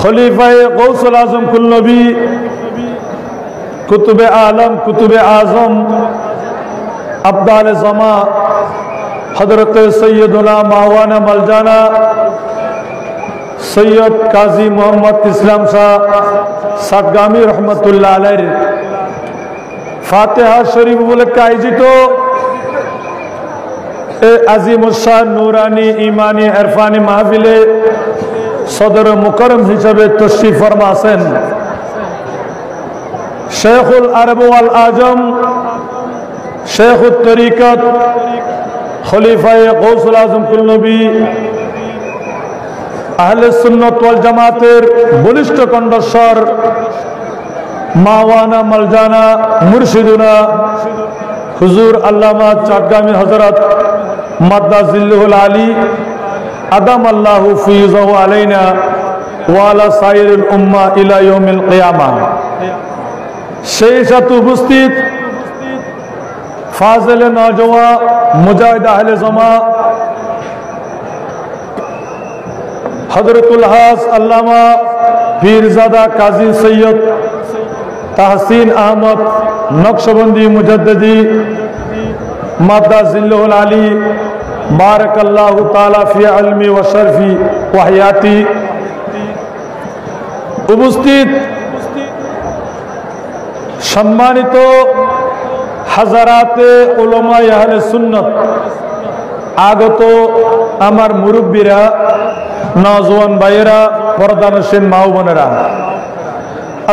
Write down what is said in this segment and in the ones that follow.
খলিফায়ে গৌসুল আজম কুল নবী কুতুবে আলম কুতুবে আজম আব্দাল জামা হযরত সৈয়দুনা মাওলানা মালজানা সৈয়দ কাজী মোহাম্মদ ইসলাম শাহ সাতগামী রহমতুল্লাহ আলাইহির ফাতিহা শরীফ উপলক্ষে আয়োজিত আজিমুশান নুরানি ইমানি ইরফানি মাহফিলে সদর মুকররম হিসেবে তশরিফ ফরমা আছেন শেখুল আরব ওয়াল আজম শেখুত তরিকত খলিফায়ে গৌসুল আজম কুল নবী আহলে সুন্নাত ওয়াল জামাতের বলিষ্ঠ কণ্ঠস্বর মাওলানা মালজানা মুর্শিদুনা হুজুর আল্লামা চাটগামী হযরত মাদ্দাজিল্লুল আলী আদাম আল্লাহু ফিজাহু আলাইনা ওয়া আলা সাইরিল উম্মাহ ইলা ইয়াউমিল কিয়ামাহ। সেই সাথে উপস্থিত ফাজিল নওজওয়া মুজাহিদ আহলে জামা হযরতুল হাস আল্লামা পীরজাদা কাজী সৈয়দ তাহসিন আহমদ নকশবন্দি মুজাদ্দিদি মাদ্দাজিল্লুল আলী বারাকাল্লাহু তাআলা ফি ইলমি ওয়া শরফি ওয়া হায়াতি। উপস্থিত সম্মানিত হাজারাতে উলামায়ে আহলে সুন্নাত, আগত আমার মুরব্বীরা, নওজওয়ান ভাইয়েরা, পর্দানশীল মা ও বোনেরা,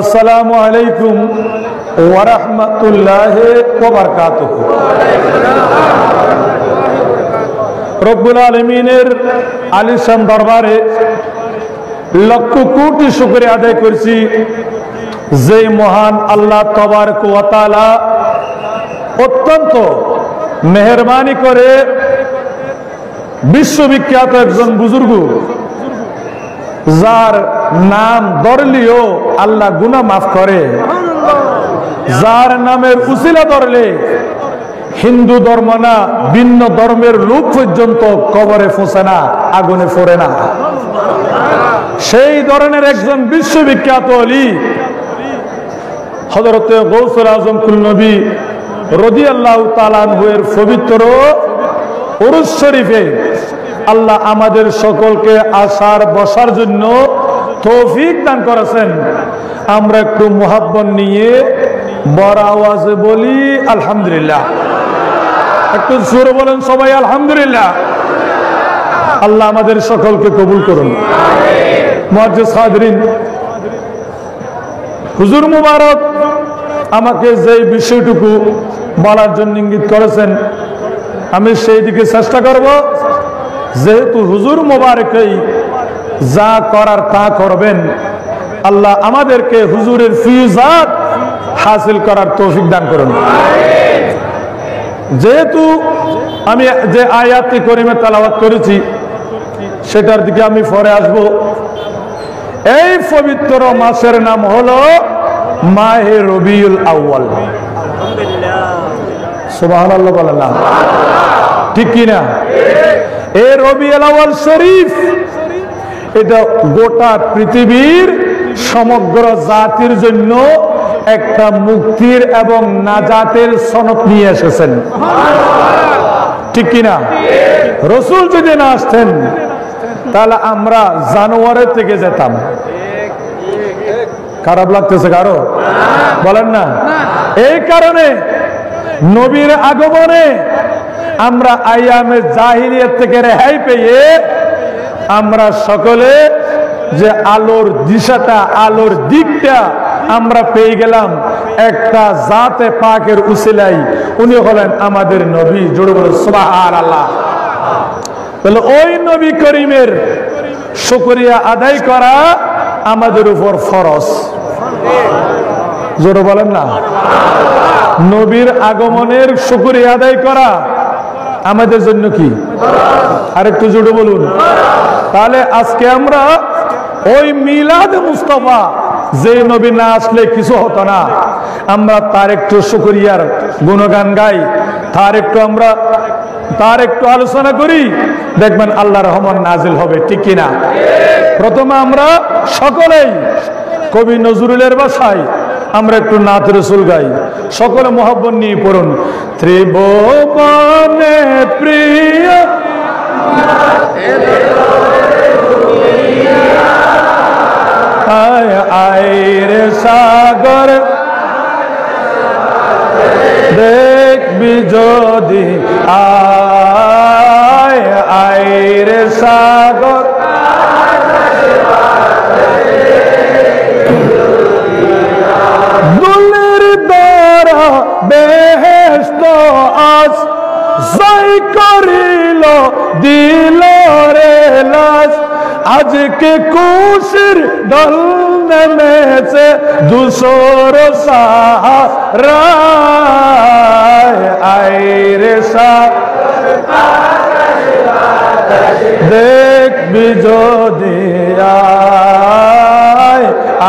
আসসালামু আলাইকুম ওয়া রাহমাতুল্লাহি ওয়া বারাকাতুহু। রব্বুল আলামিনের আলিশান দরবারে লক্ষ কোটি শুকরিয়া আদায় করছি যে মহান আল্লাহ তাবারক ওয়া তাআলা অত্যন্ত মেহেরবানি করে বিশ্ববিখ্যাত একজন বুজুর্গ, যার নাম ধরলেও আল্লাহ গুনাহ মাফ করে, যার নামের উসিলা ধরলে হিন্দু ধর্ম না ভিন্ন ধর্মের লোক পর্যন্ত কবরে ফোসে না, আগুনে পড়ে না, সেই ধরনের একজন বিশ্ববিখ্যাত ওলি হযরতে গৌসুল আজম কুল নবী রাদিয়াল্লাহু তাআলা আনহুর পবিত্র উরুস শরীফে আল্লাহ আমাদের সকলকে আসার বসার জন্য তৌফিক দান করেছেন। আমরা একটু মুহাব্বত নিয়ে বড় আওয়াজে বলি আলহামদুলিল্লাহ। একটু জোরে বলেন সবাই আলহামদুলিল্লাহ। আল্লাহ আমাদের সকলকে কবুল করুন। মুআজ্জিজ হাজরিন, হুজুর মুবারক আমাকে যে বিষয়টুকু বলার জন্য ইঙ্গিত করেছেন, আমি সেই দিকে চেষ্টা করব। যেহেতু হুজুর মুবারকই যা করার তা করবেন, আল্লাহ আমাদেরকে হুজুরের ফিজাত হাসিল করার তৌফিক দান করুন। যেহেতু আমি যে আয়াতটি করিমে তেলাওয়াত করেছি সেটার দিকে আমি পরে আসব। এই পবিত্র মাসের নাম হলো মাহে রবিউল আউয়াল। সুবহানাল্লাহ বলেন না, ঠিক কি না? এই রবিউল আউয়াল শরীফ এটা গোটা পৃথিবীর সমগ্র জাতির জন্য একটা মুক্তির এবং নাজাতের সনদ নিয়ে এসেছেন, ঠিক কি না? রাসূল যদি না আসতেন তাহলে আমরা জানুয়ারি থেকে যেতাম। খারাপ লাগতেছে কারো? বলেন না। এই কারণে নবীর আগমনে আমরা আইয়ামে জাহিলিয়াত থেকে রেহাই পেয়ে আমরা সকলে যে আলোর দিশাটা, আলোর দিকটা আমরা পেয়ে গেলাম একটা জাতে পাকের উসিলায়। উনি হলেন আমাদের নবী। জোরে বলেন সুবহানাল্লাহ। তাহলে ওই নবী করিমের শুকরিয়া আদায় করা আমাদের উপর ফরজ। জোরে বলেন না। নবীর আগমনের শুকরিয়া আদায় করা আমাদের জন্য কি? আরেকটু জোরে বলুন। তাহলে আজকে আমরা ওই মিলাদ মুস্তাফা, যে নবী না আসলে কিছু হতো না, আমরা তার একটু শুকরিয়ার গুণগান গাই, তার একটু আমরা তার একটু আলোচনা করি, দেখবেন আল্লাহর রহমত নাজিল হবে, ঠিক কিনা? প্রথমে আমরা সকলেই কবি নজরুলের ভাষায় আমরা একটু নাত রাসূল গাই, সকলে মোহাব্বত নিয়ে পড়ুন। ত্রিভুবনে প্রিয় আয় আয় রে সাগর, দেখবি যদি আয় আয় রে সাগর, দুলের দ্বারা বেহেশত আজ জয় করিল দিল রে লাজ, আজকে খুশির দল নেমেছে দুশোর সাহারায়, আইরে দেখবি যদি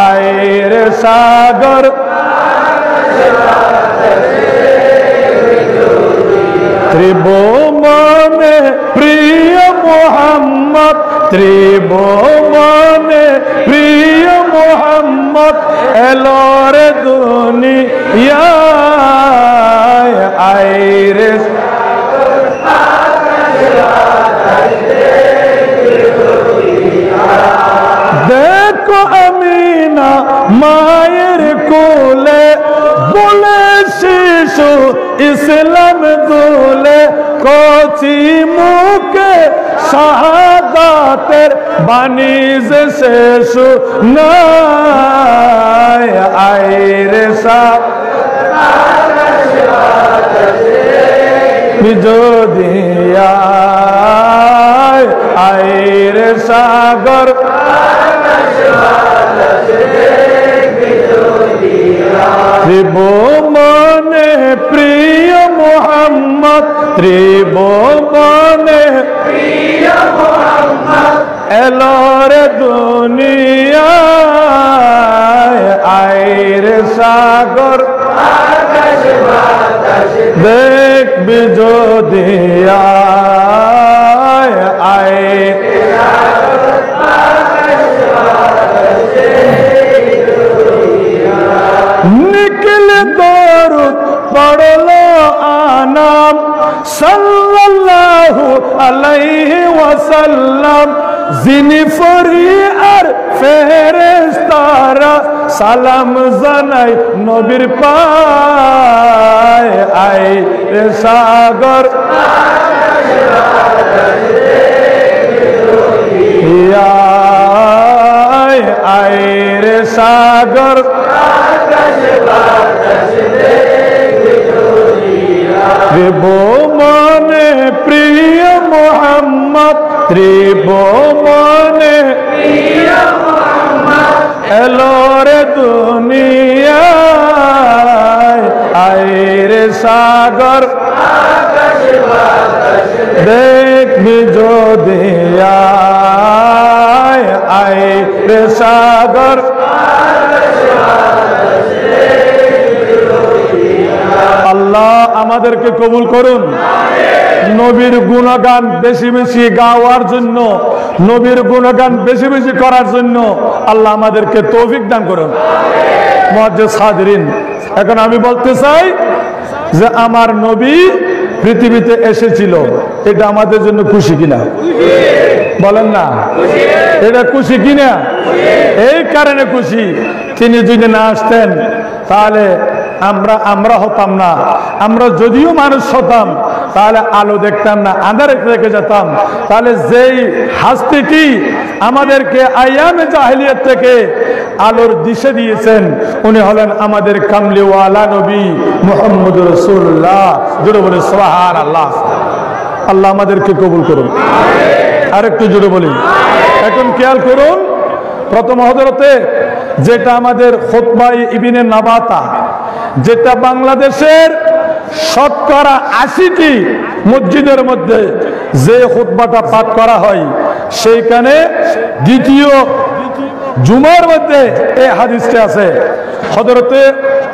আইরে সাগর, ত্রিভুবনে প্রিয় মোহাম্মদ, ত্রিভুবনে প্রিয় মোহাম্মদ এলো রে দুনিয়ায়, আইরে দেখো আমিনা মায়ের কোলে বলে শিশু ইসলাম দোলে, কচি মুখে শাহাদাতের বাণী যে শেষ নাই, আইরে যদি আইরে সাগর, ত্রিভুবনে প্রিয় মোহাম্মদ, ত্রিভুবনে প্রিয় মোহাম্মদ এলো রে দুনিয়ায়, আইরে সাগর, দেখবি যদি নিকলে দরুদ পড়লো আনাম সাল্লাল্লাহু আলাইহি ওয়াসাল্লাম, যিনি ফরিয়ার ফেরেশতারা সালাম জানাই নবীর পায়, আইরে সাগর, আইরে সাগর, ত্রিভুবনে প্রিয় মোহাম্মদ, ত্রিভুবনে প্রিয় মোহাম্মদ এলো রে দুনিয়ায়, আইরে সাগর, দেখবি যদি আইরে সাগর, আল্লাহ আমাদেরকে কবুল করুন। নবীর গুণগান বেশি বেশি গাওয়ার জন্য, নবীর গুণগান বেশি বেশি করার জন্য আল্লাহ আমাদেরকে তৌফিক দান করুন। মুআজ্জিজ হাজিরিন, এখন আমি বলতে চাই যে আমার নবী পৃথিবীতে এসেছিল, এটা আমাদের জন্য খুশি কিনা? বলেন না, এটা খুশি কিনা? এই কারণে খুশি, তিনি যদি না আসতেন তাহলে আমরা হতাম না। আমরা যদিও মানুষ হতাম তাহলে আলো দেখতাম না, আঁধারে রেখে যেতাম। তাহলে যেই হাস্তিটি আমাদেরকে আইয়ামে জাহিলিয়াত থেকে আলোর দিশা দিয়েছেন উনি হলেন আমাদের কামলিওয়ালা নবী মুহাম্মদুর রাসূলুল্লাহ। জোরে বলে সুবহানাল্লাহ। আল্লাহ আমাদেরকে কবুল করুন। আরেকটু জোরে বলি। এখন খেয়াল করুন, প্রথম হযরতে যেটা আমাদের খুতবা ইবনে নাবাতা, যেটা বাংলাদেশের শতকরা ৮০টি মসজিদের মধ্যে যে খুতবাটা পাঠ করা হয়, সেইখানে দ্বিতীয় জুমার মধ্যে এই হাদিসটা আছে। হযরতে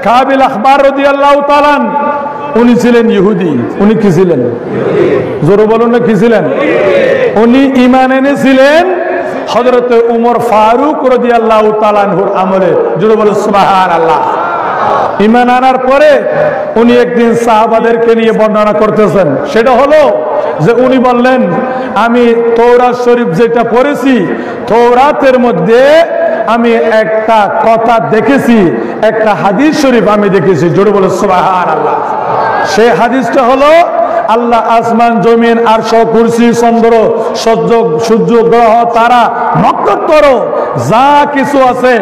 কাবিল আখবার রাদিয়াল্লাহু তাআলা উনি ছিলেন ইহুদি। উনি কি ছিলেন? জোরে বলুন না, কি ছিলেন? উনি ঈমান এনেছিলেন হযরত উমর ফারুক রাদিয়াল্লাহু তাআলা আনহুর আমলে। জোরে বলুন সুবহানাল্লাহ। ঈমান আনার পরে উনি একদিন সাহাবাদেরকে নিয়ে বর্ণনা করতেছেন, সেটা হলো যে উনি বললেন, আমি তৌরাত শরীফ যেটা পড়েছি, তৌরাতের মধ্যে আমি একটা কথা দেখেছি, একটা হাদিস শরীফ আমি দেখেছি। জোরে বলে সুবহানাল্লাহ। সেই হাদিসটা হলো, আল্লাহ আসমান জমিন আরশ কুরসি চন্দ্র সূর্য গ্রহ তারা নক্ষত্র যা কিছু আছে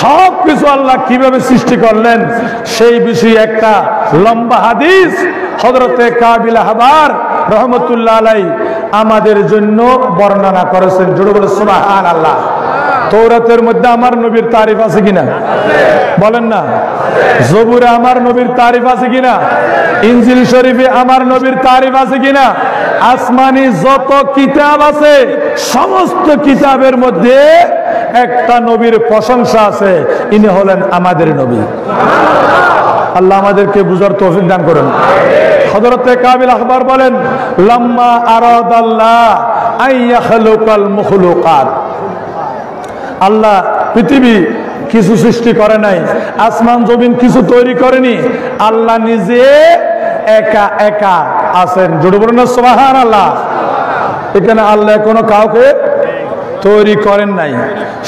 সব কিছু আল্লাহ কিভাবে সৃষ্টি করলেন সেই বিষয়ে একটা লম্বা হাদিস হযরতে কাবিল আহবার রহমতুল্লাহ আলাইহি আমাদের জন্য বর্ণনা করেছেন। জোরে বলে সুবহানাল্লাহ। তৌরাতের মধ্যে আমার নবীর তারিফ আছে কিনা বলেন না? জবুরে আমার নবীর তারিফ আছে কিনা? ইনজিল শরীফে আমার নবীর তারিফ আছে কিনা? আসমানি যত কিতাব আছে সমস্ত কিতাবের মধ্যে একটা নবীর প্রশংসা আছে, ইনি হলেন আমাদের নবী। আল্লাহ আমাদেরকে বুঝার তৌফিক দান করেন। হযরতে কাবিল আহবার বলেন, লাম্মা আরাদাল্লাহ আইয়া খালুকাল মুখলুকাত, আল্লাহ পৃথিবী কিছু সৃষ্টি করে নাই, আসমান জমিন কিছু তৈরি করেনি, আল্লাহ নিজে একা একা আছেন। জোরে বলুন না সুবহানাল্লাহ। এখানে আল্লাহ কোনো কাউকে তৈরি করেন নাই।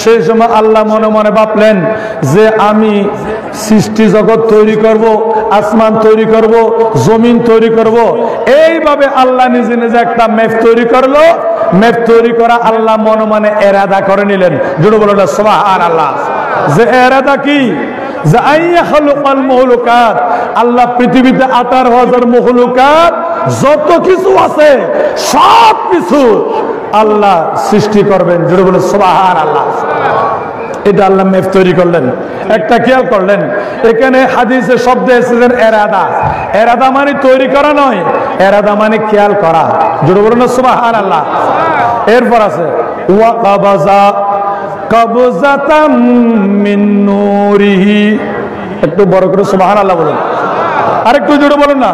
সেই সময় আল্লাহ মনে মনে ভাবলেন যে আমি সৃষ্টি জগৎ তৈরি করব, আসমান তৈরি করব, জমিন তৈরি করব। এইভাবে আল্লাহ নিজে নিজে একটা ম্যাপ তৈরি করলো। ম্যাপ তৈরি করা আল্লাহ মনে মনে এরাদা করে নিলেন। জোরে বলুন না সুবহানাল্লাহ। যে এরাদা কি? যে আইয়া খালুকাল মুখলুকাত, আল্লাহ পৃথিবীতে 18,000 মুখলুকাত যত কিছু আছে সব কিছু আল্লাহ সৃষ্টি করবেন। জোরে বলুন সুবহানাল্লাহ। এটা আল্লাহ ম্যাপ তৈরি করলেন। একটা খেয়াল করলেন, এখানে হাদিসে শব্দ এসেছেন এরাদা। এরাদা মানে তৈরি করা নয়, এরাদা মানে খেয়াল করা। জোরে বলুন না সুবহানাল্লাহ। এরপর আছে ওয়া কাবাজা কাবজাতাম মিন নূরিহি। একটু বড় করে সুবহানাল্লাহ বলুন, আরেকটু জোরে বলুন না।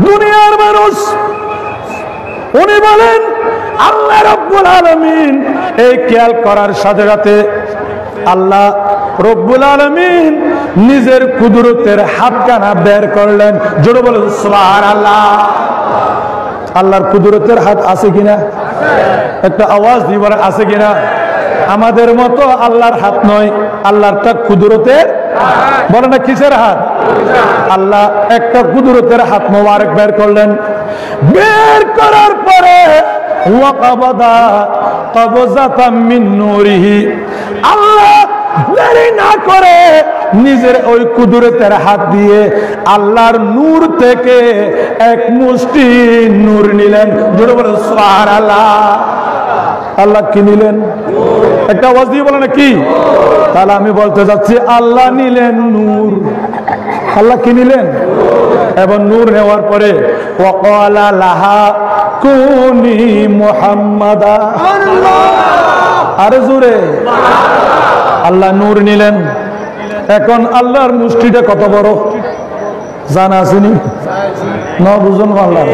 দুনিয়ার মানুষ উনি বলেন আল্লাহ রাব্বুল আলামিন এই খেয়াল করার সাথে সাথে আল্লাহ রব্বুল আলামিন নিজের কুদরতের হাতখানা বের করলেন। জোরে বলুন সুবহানাল্লাহ। আল্লাহর কুদরতের হাত আছে কিনা? একটা আওয়াজ দিবার আছে কিনা? আমাদের মতো আল্লাহর হাত নয়, আল্লাহর তা কুদরতের। বলে না কিসের হাত? আল্লাহ একটা কুদরতের হাত মোবারক বের করলেন। বের করার পরে আল্লাহ দেরি না করে নিজের ওই কুদরতের হাত দিয়ে আল্লাহর নূর থেকে এক মুষ্টি নূর নিলেন। জোরে বলেন সুবহানাল্লাহ। আল্লাহ কি নিলেন? একটা আওয়াজ দিয়ে বলে না কি? তাহলে আমি বলতে যাচ্ছি আল্লাহ নিলেন নূর। আল্লাহ কি নিলেন? এবং নূর নেওয়ার পরে ওয়াকালা লাহা কুনি মুহাম্মাদা। আরে জোরে আল্লাহ নূর নিলেন। এখন আল্লাহর মুষ্টিটা কত বড় জানা আসেনি? না বুঝুন আল্লাহ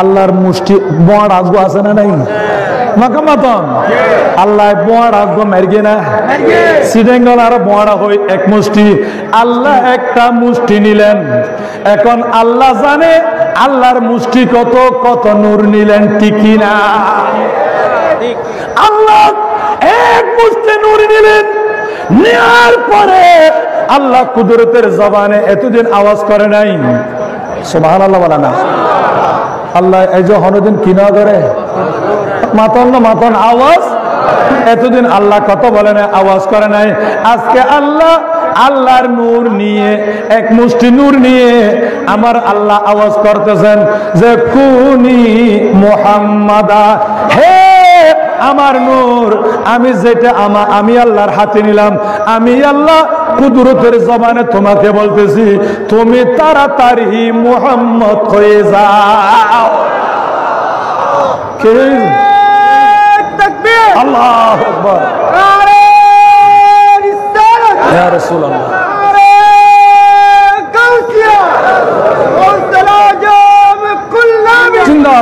আল্লাহর মুষ্টি বড় আগু আছে না নাই? মাকামাতন আল্লাহ বড় আগু মারগে না সিডেঙ্গল আর বড় হই এক মুষ্টি। আল্লাহ একটা মুষ্টি নিলেন। এখন আল্লাহ জানে আল্লাহর মুষ্টি কত কত নূর নিলেন, ঠিক না? আল্লাহ এক মুষ্টি নূর নিলেন। নেওয়ার পরে আল্লাহ কুদরতের জবানে এতদিন আওয়াজ করে নাই। সুবহানাল্লাহ বলা না। আল্লাহ এই যে হনদিন কিনা করে মাতন না মাতন আওয়াজ, এতদিন আল্লাহ কত বলে না, আওয়াজ করে নাই। আজকে আল্লাহ আল্লাহর নূর নিয়ে এক মুষ্টি নূর নিয়ে আমার আল্লাহ আওয়াজ করতেছেন যে কুনি মুহাম্মাদা, হে আমার নূর, আমি যেটা আমি আল্লাহর হাতে নিলাম, আমি আল্লাহ কুদরতের জবানে তোমাকে বলতেছি তুমি তাড়াতাড়ি মুহাম্মদ হয়ে যাও। কে? আল্লাহু আকবার। ইয়া রাসূলুল্লাহ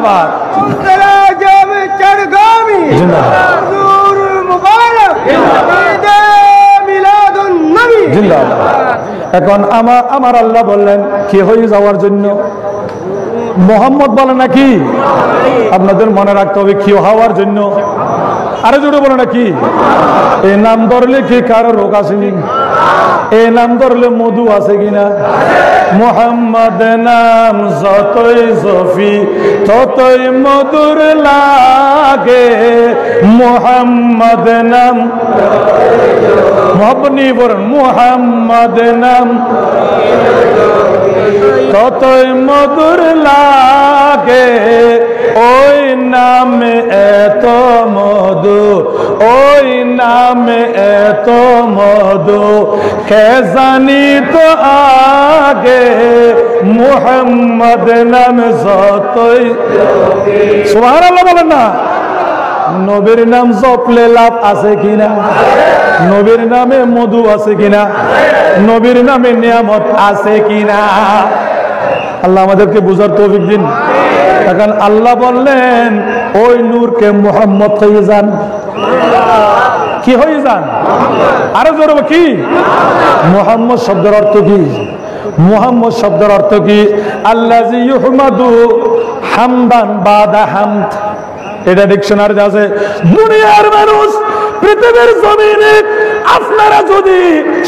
জিন্দাবাদ জিন্দাবাদ। এখন আমার আল্লাহ বললেন কি হয়ে যাওয়ার জন্য, মোহাম্মদ বলে নাকি আপনাদের মনে রাখতে হবে কি হওয়ার জন্য, আরে জোরে বলে নাকি এই নাম ধরলে কি কারো রোগ আসেনি, এই নাম ধরলে মধু আছে কিনা, মোহাম্মদ নাম যতই জফি ততই মধুর লাগে, মোহাম্মদ নাম মহব্বনি বলেন মোহাম্মদ নাম ততই মধুর লাগে, ওই নামে এত মধু, ওই নামে এত মধু কে জানি তো আগে, মুহাম্মদ নাম যতই। সুবহানাল্লাহ বলেন না। নবীর নাম জপলে লাভ আছে কিনা, নবীর নামে মধু আছে কিনা, নবীর নামে নিয়ামত আছে কিনা, আল্লাহ আমাদেরকে বুঝার তৌফিক দিন। এখন আল্লাহ বললেন ওই নূরকে মুহাম্মদ হয়ে যান, কি হয়ে যান, আরো জোর কি, মুহাম্মদ শব্দের অর্থ কি, মুহাম্মদ শব্দের অর্থ কি, আল্লাযী ইউহমাদু হামদান বাদা হামদ, এটা ডিকশনারিতে আছে। দুনিয়ার মানুষ পৃথিবীর জমিনে আপনারা যদি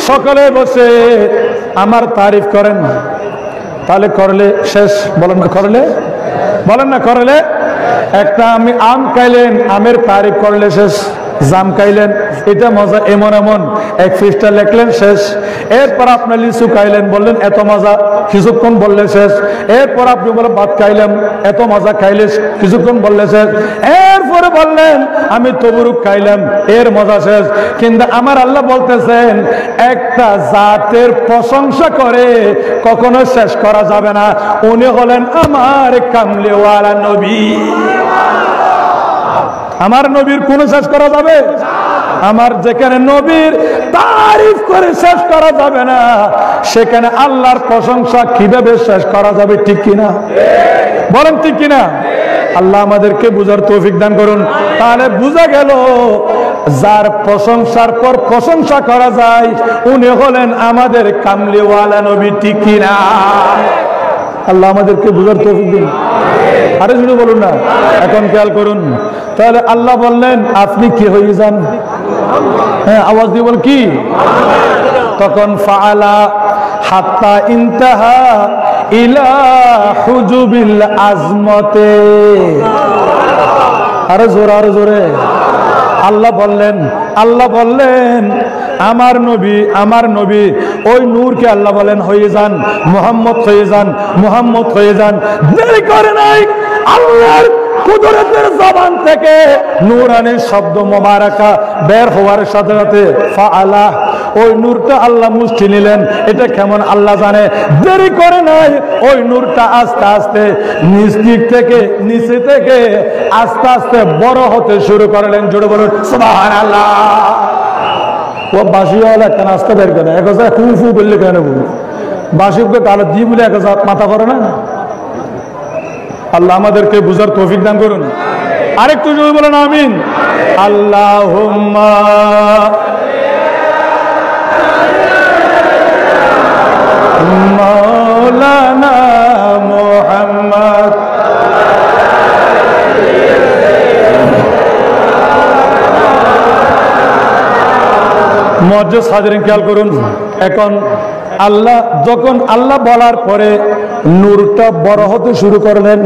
সকালে বসে আমার তারিফ করেন তাহলে করলে শেষ, বলেন না করলে, বলেন না করলে, একটা আমি আম খাইলেন আমের তারিফ করলে শেষ, জাম খাইলেন এটা মজা এমন এমন এক পৃষ্ঠা লেখলেন শেষ, এরপর আপনার লিচু খাইলেন বললেন এত মজা কিছুক্ষণ বললে শেষ, এরপর আপনি বলেন ভাত খাইলাম এত মজা খাইলে কিছুক্ষণ বললে শেষ, এরপরে বললেন আমি তবুরুক খাইলাম এর মজা শেষ। কিন্তু আমার আল্লাহ বলতেছেন একটা জাতের প্রশংসা করে কখনো শেষ করা যাবে না, উনি হলেন আমার কামলিওয়ালা নবী। আমার নবীর কোন শেষ করা যাবে, আমার যেখানে নবীর তারিফ করে শেষ করা যাবে না সেখানে আল্লাহর প্রশংসা কিভাবে শেষ করা যাবে, ঠিক কিনা বলেন, ঠিক কিনা। আল্লাহ আমাদেরকে বুঝার তৌফিক দান করুন। তাহলে বুঝা গেল যার প্রশংসার পর প্রশংসা করা যায় উনি হলেন আমাদের কামলিওয়ালা নবী, ঠিক কিনা। আল্লাহ আমাদেরকে বুঝার তৌফিক দিন। আরে শুধু বলুন না, এখন খেয়াল করুন। তাহলে আল্লাহ বললেন আপনি কি হয়ে যান, হ্যাঁ আওয়াজ দিয়ে বল কি, তখন ফাআলা হাত্তা ইনতাহা ইলা হুজুবিল আজমতে, আরে জোরে আরে জোরে। আল্লাহ বললেন আমার নবী ওই নূরকে আল্লাহ বলেন হয়ে যান, মুহাম্মদ হয়ে যান, মুহাম্মদ হয়ে যান। দেরি করে নাই, আল্লাহর কুদরতের জবান থেকে নূরানি শব্দ মোবারকা বের হওয়ার সাথে সাথে ফাআলা ওই নূরটা আল্লাহ মুষ্টি নিলেন। এটা কেমন আল্লাহ জানে। দেরি করে নাই, ওই নূরটা আস্তে আস্তে নিচে থেকে আস্তে আস্তে বড় হতে শুরু করলেন। জোরে বলুন সুবহানাল্লাহ। ও বাসিওয়ালা একটা নাস্তা বের করে এক হাজার ফু ফু বললে কেন বলুন, বাসিকে তাহলে দিয়ে বলে এক হাজার মাথা করে না। আল্লাহ আমাদেরকে বুঝার তৌফিক দান করুন। আরেকটু জোরে বলেন আমিন। আল্লাহুম্মা মাওলানা মুহাম্মদ মুআজ্জিজ হাজিরিন খেয়াল করুন। এখন আল্লাহ যখন আল্লাহ বলার পরে নূরটা বড় হতে শুরু করলেন,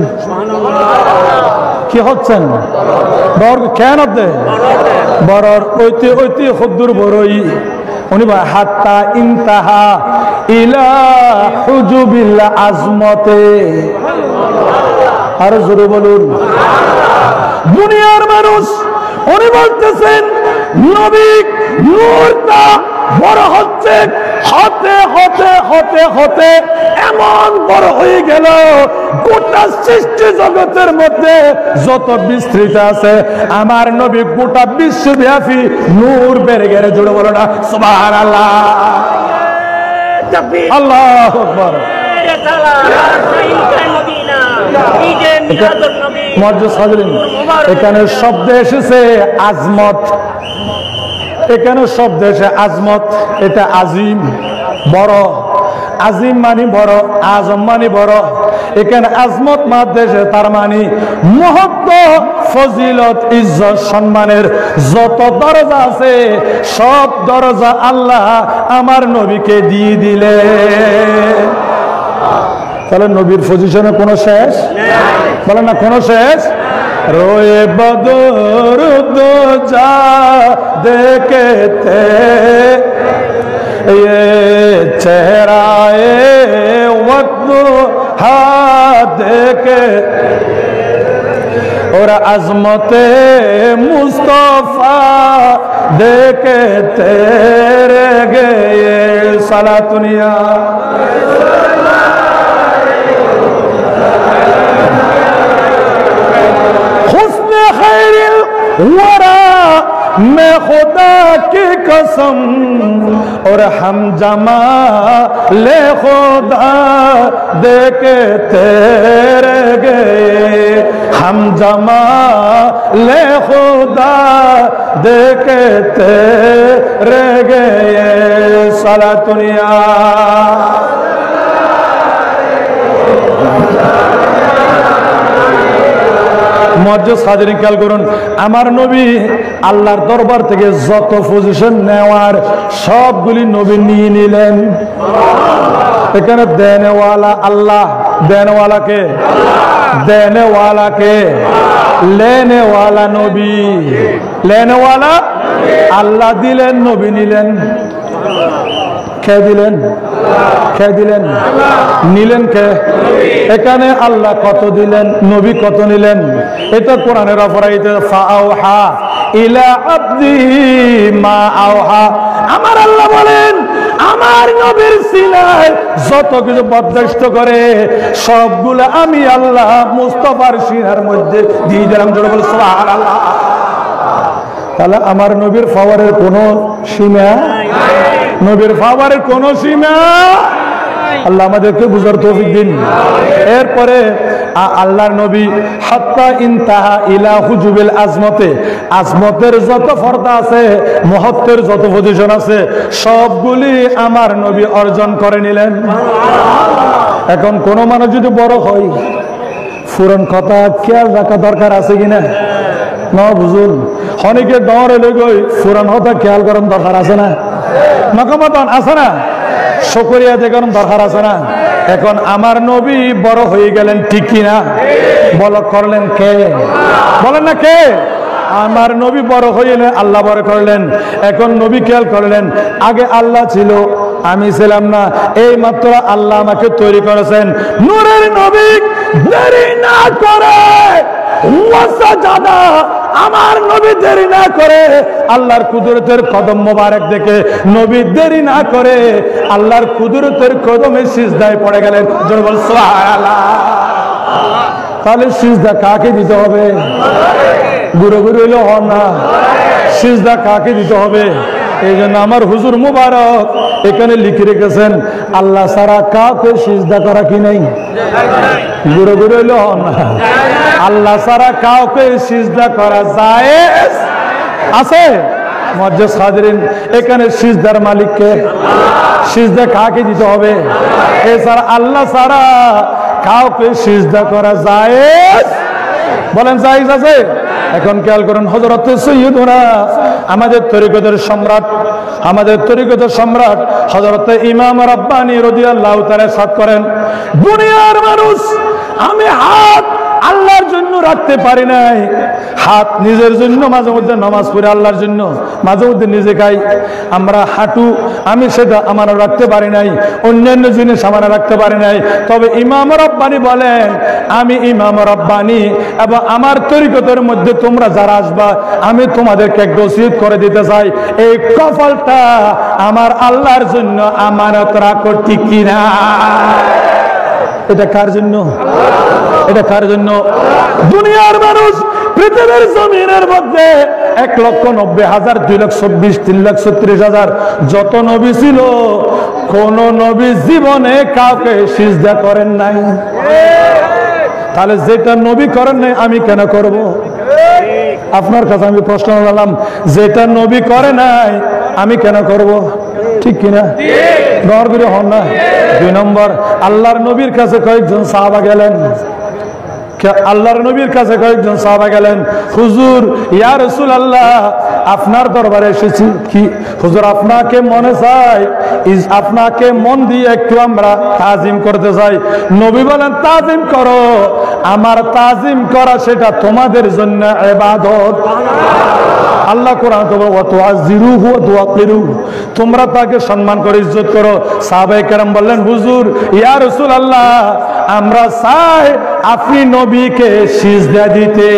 কি হচ্ছেন বড় কেন বড় ঐতি ঐতি খুদ্দুর বড়ই উনি হাত্তা ইনতাহা ইলা হুজুবিল আজমতে। আরো জোরে বলুন। দুনিয়ার মানুষ উনি বলতেছেন নবী নূরটা বড় হচ্ছে, হতে হতে হতে হতে এমন বড় হয়ে গেল গোটা সৃষ্টি জগতের মধ্যে যত বিস্তৃত আছে আমার নবী গোটা বিশ্বব্যাপী নূর বেড়ে গেলে। জোরে বলো না সুবহানাল্লাহ। আল্লাহু আকবার। এখানে শব্দ এসেছে আজমত, এখানে শব্দ এসে আজমত, এটা আজিম বড়, আজিম মানি বড়, আজম মানি বড়। এখানে আজমত মাদ্দেশে তার মানে মহত্ব, ফজিলত, ইজ্জত, সম্মানের যত দরজা আছে সব দরজা আল্লাহ আমার নবীকে দিয়ে দিলে। তাহলে নবীর পজিশনে কোনো শেষ বলেন না, কোনো শেষ। রোয়ে বদর দো যা দেখতে ये चेहराए वक्त हाथ के और अजमते मुस्तफा देखे तेरे गए सला दुनिया हुस्न खैरिल वरा मैं खुदा की कसम और हम जमा ले खुदा देके तेरे गए, हम जमा ले खुदा देके तेरे गए सारा दुनिया। মজ্জেস হাজিরিন খেয়াল করুন, আমার নবী আল্লাহর দরবার থেকে যত পজিশন নেওয়ার সবগুলি নবী নিয়ে নিলেন। এখানে দেনেওয়ালা আল্লাহ, দেনেওয়ালাকে, দেনেওয়ালাকে, লেনেওয়ালা নবী, লেনেওয়ালা আল্লাহ দিলেন, নবী নিলেন। কে দিলেন? কে দিলেন? নিলেন কে? এখানে আল্লাহ কত দিলেন, নবী কত নিলেন? এটা কোরআনের অপরাধে ফাআওহা ইলা আবদিহি মা আওহা। আমার আল্লাহ বলেন আমার নবীর সিনায় যত কিছু বরদাস্ত করে সবগুলো আমি আল্লাহ মুস্তাফার সিনার মধ্যে দিয়ে দিলাম। জোরে বল সুবহানাল্লাহ। তাহলে আমার নবীর পাওয়ারের কোনো সীমা, নবীর পাওয়ারের কোনো সীমা। আল্লাহ আমাদেরকে বুঝার তৌফিক দিন। এরপরে আল্লাহর নবী হাত্তা ইনতাহা ইলা হুজুবিল আজমতে, আজমতের যত পর্দা আছে, মহত্বের যত পজিশন আছে সবগুলি আমার নবী অর্জন করে নিলেন। এখন কোন মানুষ যদি বড় হয় পুরন কথা খেয়াল রাখা দরকার আছে কিনা? না বুঝুন, অনেকে ডরে লেগই পুরান কথা খেয়াল করার দরকার আছে না? নকমতন আছে না? শুকরিয়া দেখানোর দরকার আছে না? এখন আমার নবী বড় হয়ে গেলেন, ঠিক কিনা? বল করলেন কে? বলেন না কে? আমার নবী বড় হইলেন, আল্লাহ বড় করলেন। এখন নবী খেয়াল করলেন আগে আল্লাহ ছিল, আমি ছিলাম না, এই মাত্র আল্লাহ আমাকে তৈরি করেছেন। নূরের নবী দেরি না করে আমার নবী দেরি না করে আল্লাহর কুদরতের কদম মোবারক দেখে নবী দেরি না করে আল্লাহর কুদরতের কদমে সিজদায় পড়ে গেলেন। জোরে বল সুবহানাল্লাহ। তাহলে সিজদা কাকে দিতে হবে? ঘুরে ঘুরে হইলে হন না, সিজদা কাকে দিতে হবে? এই জন্য আমার হুজুর মুবারক এখানে লিখে রেখেছেন আল্লাহ ছাড়া কাউকে সিজদা করা কি নাই? ঘুরে ঘুরে হইলে হন না, আল্লাহ ছাড়া কাউকে সিজদা করা যায় আছে? মজ্জেস হাজিরিন, এখানে সিজদার মালিককে, সিজদা কাকে দিতে হবে? এছাড়া আল্লাহ ছাড়া কাউকে সিজদা করা যায়? বলেন জায়েজ আছে? এখন খেয়াল করুন, হযরত সাইয়্যিদুনা আমাদের তরিকতের সম্রাট, আমাদের তরিকতের সম্রাট হযরত ইমাম রাব্বানী রাদিয়াল্লাহু তাআলা সাদ করেন, দুনিয়ার মানুষ আমি হাত আল্লাহর জন্য রাখতে পারি নাই, হাত নিজের জন্য মাঝে মধ্যে নামাজ পড়ে আল্লাহর জন্য, মাঝে মধ্যে নিজে খাই। আমরা হাঁটু আমি সেটা আমার রাখতে পারি নাই, অন্যান্য জিনিস আমার রাখতে পারি নাই। তবে ইমাম রাব্বানী বলেন আমি ইমাম রাব্বানী এবং আমার তরিকতের মধ্যে তোমরা যারা আসবা আমি তোমাদেরকে এক ওসিয়ত করে দিতে চাই, এই কপালটা আমার আল্লাহর জন্য আমানত রাখো, ঠিক কিনা? এটা কার জন্য? এটা কার জন্য? দুনিয়ার মানুষ পৃথিবীর জমিনের মধ্যে 1,90,000, 2,24,000, 3,36,000 যত নবী ছিল কোন নবী জীবনে কাউকে সিজদা করেন নাই। তাহলে যেটা নবী করেন নাই আমি কেন করব? আপনার কাছে আমি প্রশ্ন করলাম, যেটা নবী করে নাই আমি কেন করব? ঠিক কিনা? দরবিরে হন না। 2 নম্বর, আল্লাহর নবীর কাছে কয়েকজন সাহাবা গেলেন। আল্লাহর নবীর কাছে কয়েকজন সাহাবা গেলেন, হুজুর, ইয়া রাসূলুল্লাহ, আপনার দরবারে এসেছি। কি হুজুর, আপনাকে মনে চাই, আপনাকে মন দিয়ে একটু আমরা তাজিম করতে চাই। নবী বলেন, তাজিম করো, আমার তাজিম করা সেটা তোমাদের জন্য ইবাদত। আল্লাহ কোরআন তো বলে, ওয়া তুআযিরুহু ওয়া তুওয়াক্কিরুহু, তোমরা তাকে সম্মান করে ইজ্জত করো। সাহাবায়ে কেরাম বললেন, হুজুর, ইয়া রাসূলুল্লাহ, আমরা চাই আপনি নবীকে সিজদা দিতে।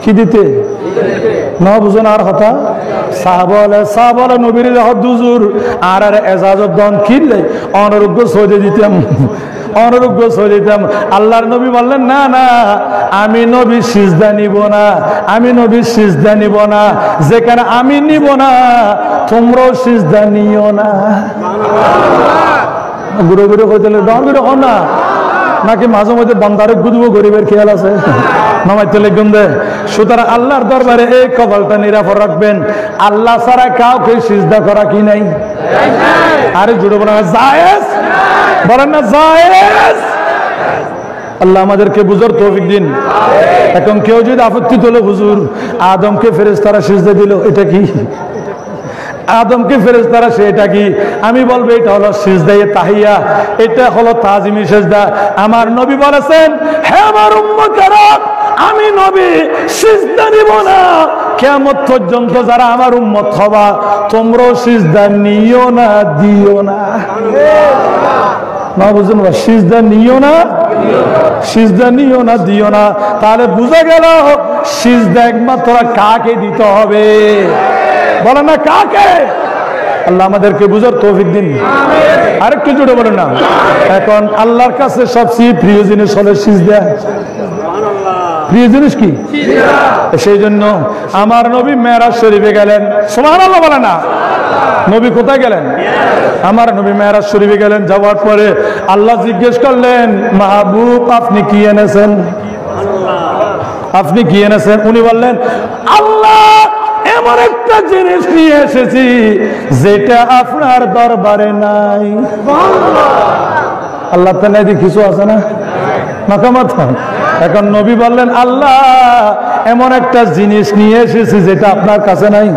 কি দিতে? না বুঝুন আর কথা। সাহাবা নবীর হুজুর আর এজাজত দন কিনলে অনারোগ্য সইতে দিতাম, অনারোগ্য সইতে দিতাম। আল্লাহর নবী বললেন, না না, আমি নবী সিজদা নিব না, আমি নবী সিজদা নিব না। যেখানে আমি নিব না, তোমরাও সিজদা নিও না। ঘুরে ঘুরে কইতে ডর ঘুরে হন না, নাকি মাঝে মধ্যে বন্দারে গুদবো গরিবের খেয়াল আছে? নামাইতে লেগুন দে। সুতরাং আল্লাহর দরবারে এই কপালটা নিরাপদ রাখবেন, আল্লাহ ছাড়া কাউকে সিজদা করা কি নাই? আরে জুড়ে বলেন জায়েজ, বলেন না জায়েজ। আল্লাহ আমাদেরকে বুঝার তৌফিক দিন। এখন কেউ যদি আপত্তি তোলে, হুজুর, আদমকে ফেরেশতারা সিজদা দিল, এটা কি? আদমকে ফেরেশতারা সেটা কি? আমি বলবো এটা হলো সিজদায়ে তাহিয়া, এটা হলো তাজিমি সিজদা। আমার নবী বলেছেন, হে আমার উম্মতেরা, আমি নবী সিজদা নিব না, কিয়ামত পর্যন্ত যারা আমার উম্মত হবা তোমরাও সিজদা নিও না, দিও না। না বুঝুন, সিজদা নিও না, সিজদা নিও না, দিও না। তাহলে বুঝা গেল সিজদা একমাত্র কাকে দিতে হবে? বলেন না কাকে? আল্লাহ আমাদেরকে বুঝার তৌফিক দিন। আরেকটু জোরে বলেন না। এখন আল্লাহর কাছে সবচেয়ে প্রিয় জিনিস হলো সিজদা। প্রিয় জিনিস কি? সেই জন্য আমার নবী মেরাজ শরীফে গেলেন। সুবহানাল্লাহ বলেন না। নবী কোথায় গেলেন? আমার নবী মেরাজ শরীফে গেলেন। যাওয়ার পরে আল্লাহ জিজ্ঞেস করলেন, মাহবুব, আপনি কি এনেছেন? আপনি কি এনেছেন? উনি বললেন, আল্লাহ, এমন একটা জিনিস নিয়ে এসেছি যেটা আপনার দরবারে নাই। আল্লাহ তাআলা কিছু আছে না? এখন নবী বললেন, আল্লাহ, এমন একটা জিনিস নিয়ে এসেছি যেটা আপনার কাছে নাই।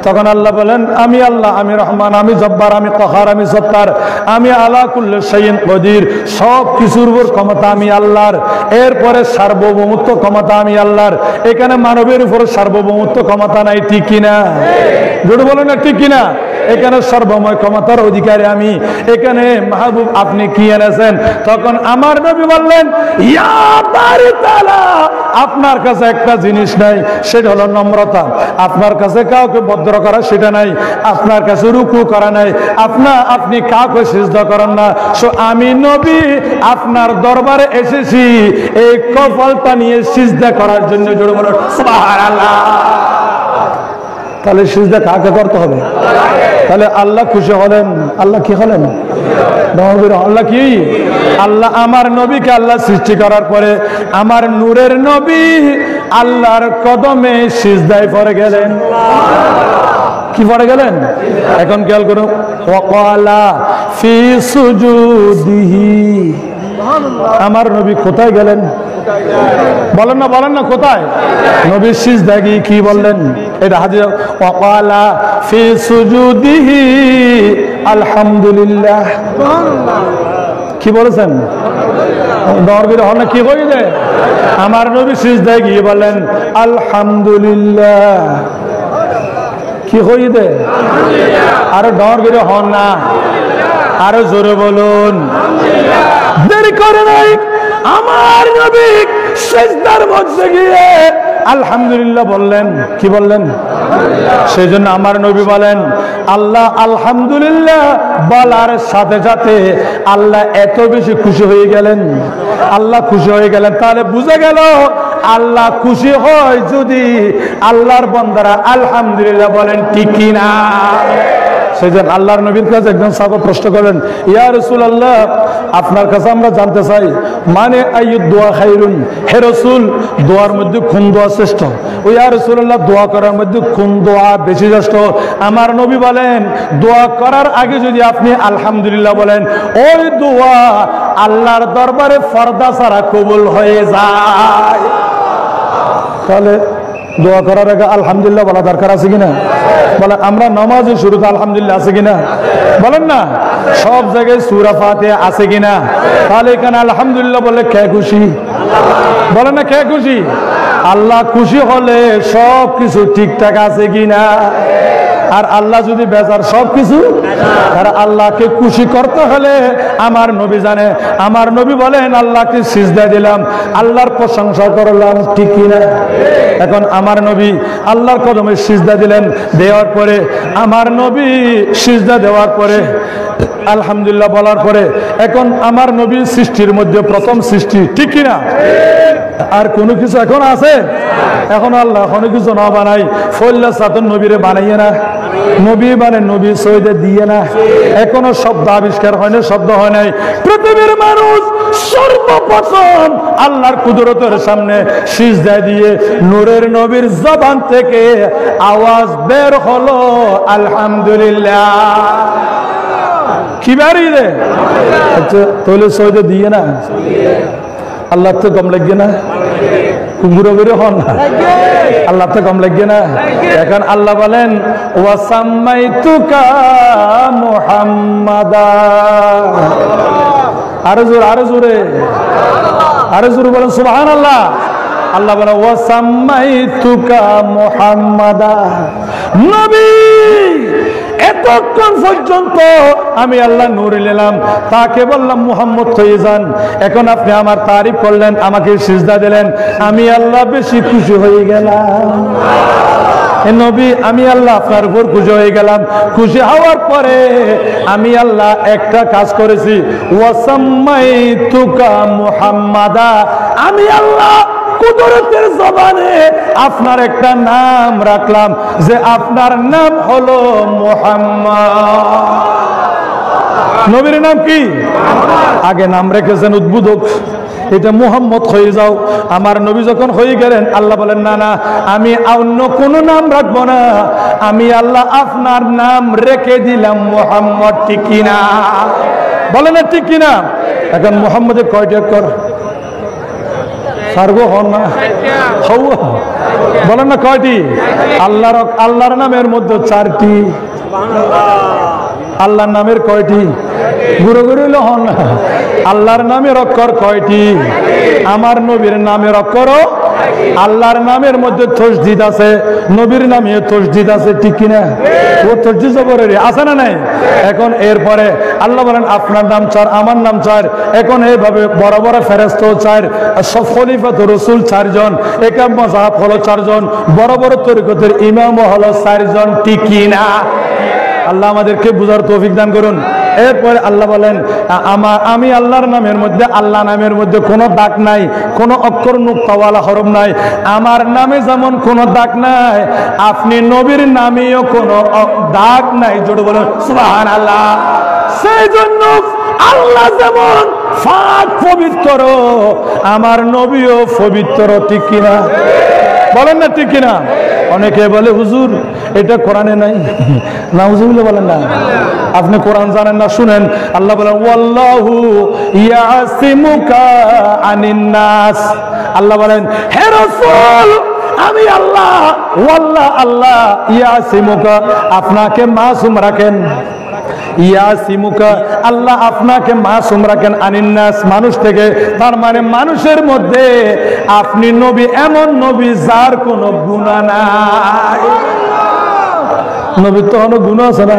তখন আল্লাহ বলেন, আমি আল্লাহ, আমি রহমান, আমি জব্বার, আমি কহার, আমি সত্তার, আমি আলা কুল্লি শাইইন কদির, সব কিছুর উপর ক্ষমতা আমি আল্লাহর। এরপরে সার্বভৌমত্ব ক্ষমতা আমি আল্লাহর। এখানে মানবের উপর সার্বভৌমত্ব ক্ষমতা নাই, ঠিক কিনা? জোরে বলেন না, ঠিক কিনা? এখানে সর্বময় ক্ষমতার অধিকারী আমি। এখানে মাহবুব, আপনি কি এনেছেন? তখন আমার নবী বললেন, ইয়া বারি তাআলা, আপনার কাছে একটা জিনিস নাই, সেটা হলো নম্রতা। আপনার কাছে কাউকে ভদ্র করা সেটা নাই, আপনার কাছে রুকু করা নাই, আপনি কাউকে সিজদা করেন না। সো আমি নবী আপনার দরবারে এসেছি এই কপালটা নিয়ে সিজদা করার জন্য। জোরে বলো সুবহানাল্লাহ। তাহলে সিজদা কাকে করতে হবে? তাহলে আল্লাহ খুশি হলেন। আল্লাহ কি হলেন? আল্লাহ কি? আল্লাহ আমার নবীকে আল্লাহ সৃষ্টি করার পরে আমার নূরের নবী আল্লাহর কদমে সিজদায় পড়ে গেলেন। কি পড়ে গেলেন? এখন খেয়াল করুন, ওয়াকালা ফি সুজুদিহি, আমার নবী কোথায় গেলেন? বলেন না, বলেন না, কোথায়? নবীর সিজদায় গিয়ে কি বললেন? এটা হাদিস, ওয়াকালা ফি সুজুদিহি আলহামদুলিল্লাহ। কি বলেছেন? দরবির হন কি কইলে? আমার নবী সিজদায় গিয়ে বলেন আলহামদুলিল্লাহ। কি কইলে? আরে দরবির হন না, আরো জোরে বলুন। দেরি করে নাই, আমার নবী সিজদার মধ্যে গিয়ে আলহামদুলিল্লাহ বললেন। কি বললেন? সেই জন্য আমার নবী বলেন, আল্লাহ আলহামদুলিল্লাহ বলার সাথে সাথে আল্লাহ এত বেশি খুশি হয়ে গেলেন। আল্লাহ খুশি হয়ে গেলেন। তাহলে বুঝে গেল আল্লাহ খুশি হয় যদি আল্লাহর বান্দারা আলহামদুলিল্লাহ বলেন, ঠিক কিনা? সেজন্য আল্লাহর নবীর কাছে একজন সাহাবা প্রশ্ন করেন, ইয়া রাসূলুল্লাহ, আপনার কাছে আমরা জানতে চাই মানে আইয়ুদ দোয়া খায়রুন, হে রাসূল দোয়ার মধ্যে কোন দোয়া শ্রেষ্ঠ? ও ইয়া রাসূলুল্লাহ, দোয়া করার মধ্যে কোন দোয়া বেশি শ্রেষ্ঠ? আমার নবী বলেন, দোয়া করার আগে যদি আপনি আলহামদুলিল্লাহ বলেন, ওই দোয়া আল্লাহর দরবারে পর্দা ছাড়া কবুল হয়ে যায়। তাহলে দোয়া করার আগে আলহামদুলিল্লাহ বলা দরকার আছে কিনা? বলে আমরা নামাজের শুরুতে আলহামদুলিল্লাহ আছে কিনা? বলেন না। সব জায়গায় সূরা ফাতিহা আছে কিনা? তাহলে এখানে আলহামদুলিল্লাহ বলে কে খুশি? বলেন না, কে খুশি? আল্লাহ খুশি হলে সব কিছু ঠিকঠাক আছে কিনা? আর আল্লাহ যদি বেজার সবকিছু, আর আল্লাহকে খুশি করতে হলে আমার নবী জানে, আমার নবী বলেন আল্লাহকে সিজদা দিলাম, আল্লাহর প্রশংসা করলাম, ঠিক কিনা? এখন আমার নবী আল্লাহর কদমে সিজদা দিলেন, দেওয়ার পরে আমার নবী সিজদা দেওয়ার পরে আলহামদুলিল্লাহ বলার পরে এখন আমার নবীর সৃষ্টির মধ্যে প্রথম সৃষ্টি, ঠিক কিনা? আর কোনো কিছু এখন আছে? এখন আল্লাহ কোনো কিছু না বানাই, ফল্লা সাতন নবীরে বানাইয়ে না, নবী মানে নবী সৈয়দে দিয়ে না, এখনো শব্দ আবিষ্কার হয় না, শব্দ হয় নাই। পৃথিবীর মানুষ সর্বপ্রথম আল্লাহর কুদরতের সামনে সিজদা দিয়ে নূরের নবীর জবান থেকে আওয়াজ বের হলো আলহামদুলিল্লাহ। কি বেরিয়ে? আচ্ছা তাহলে সৈয়দে দিয়ে না, আল্লাহ তো কম লাগবে না? কুকুরো বেরো হন না, আল্লাহ তো কম লাগবে না? এখন আল্লাহ বলেন ওয়াসাম্মাইতুকা মুহাম্মাদা। আরো জোরে, আরো জোরে, আরো জোরে বলেন সুবহানাল্লাহ। আল্লাহ বলেন ওয়াসাম্মাইতুকা মুহাম্মাদা। নবী এতক্ষণ পর্যন্ত আমি আল্লাহ নূর নিলাম, তাকে বললাম মুহাম্মদ হয়ে যান। এখন আপনি আমার তারিফ করলেন, আমাকে সিজদা দিলেন, আমি আল্লাহ বেশি খুশি হয়ে গেলাম। নবী আমি আল্লাহ আপনার উপর খুশি হয়ে গেলাম। খুশি হওয়ার পরে আমি আল্লাহ একটা কাজ করেছি, ওয়াসাম্মাইতুকা মুহাম্মাদা। আমি আল্লাহ কুদরতের জবানে আপনার একটা নাম রাখলাম, যে আপনার নাম হলো মুহাম্মদ। নবীর নাম কি? আগে নাম রেখেছেন উদ্বোধক, এটা মুহাম্মদ হয়ে যাও। আমার নবী যখন হয়ে গেলেন আল্লাহ বলেন না না, আমি অন্য কোনো নাম রাখবো না, আমি আল্লাহ আপনার নাম রেখে দিলাম মুহাম্মদ, ঠিক কিনা? বলেন না ঠিক কিনা? এখন মুহাম্মদের কয়টি অক্ষর? সার্ব হন না, বলেন না কয়টি? আল্লাহর নামের মধ্যে 4টি। আল্লাহর নামের কয়টি? গুরু গুরু হন না। আল্লাহর নামের অক্ষর কয়টি? আমার নবীর নামের অক্ষরও আল্লাহর নামের মধ্যে তসদিদ আছে, নবীর নামে তসদিদ আছে, ঠিক কিনা? ও তসদিদ জবরের আছে না নাই? এখন এরপরে আল্লাহ বলেন আপনার নাম 4, আমার নাম 4। এখন এইভাবে বড় বড় ফেরেশতা 4, সব খলিফাত রাসূল 4 জন, একাম মাযহাব হলো 4 জন, বড় বড় তরিকতের ইমাম হলো 4 জন, ঠিক কিনা? আল্লাহ আমাদেরকে বুঝার তৌফিক দান করুন। এরপরে আল্লাহ বলেন আমি আল্লাহর নামের মধ্যে, আল্লাহ নামের মধ্যে কোনো দাগ নাই, কোনো অক্ষর নুক্তাওয়ালা হরফ নাই। আমার নামে যেমন কোনো দাগ নাই, আপনি নবীর নামেও কোনো দাগ নাই। জোরে বলেন সুবহানাল্লাহ। সেই জন্য আল্লাহ যেমন পাক পবিত্র, আমার নবীও পবিত্র, ঠিক কিনা? বলেন না ঠিক কিনা? অনেকে বলে হুজুর এটা কোরআনে নাই, নাউজুবিল্লাহ বলেন না। আপনি কোরআন জানেন না, শুনেন। আল্লাহ বলেন ওয়াল্লাহু ইয়াসিমুকা আনিন নাস। আল্লাহ বলেন হে রাসূল আমি আল্লাহ, ওয়াল্লাহ আল্লাহ ইয়াসিমুকা আপনাকে মাসুম রাখেন, ইয়াসিমুকা আল্লাহ আপনাকে মাসুম রাখেন আনিন নাস মানুষ থেকে। তার মানে মানুষের মধ্যে আপনি নবী, এমন নবী যার কোনো গুনাহ নাই। নবীর তো কোনো গুনাহ আছে না?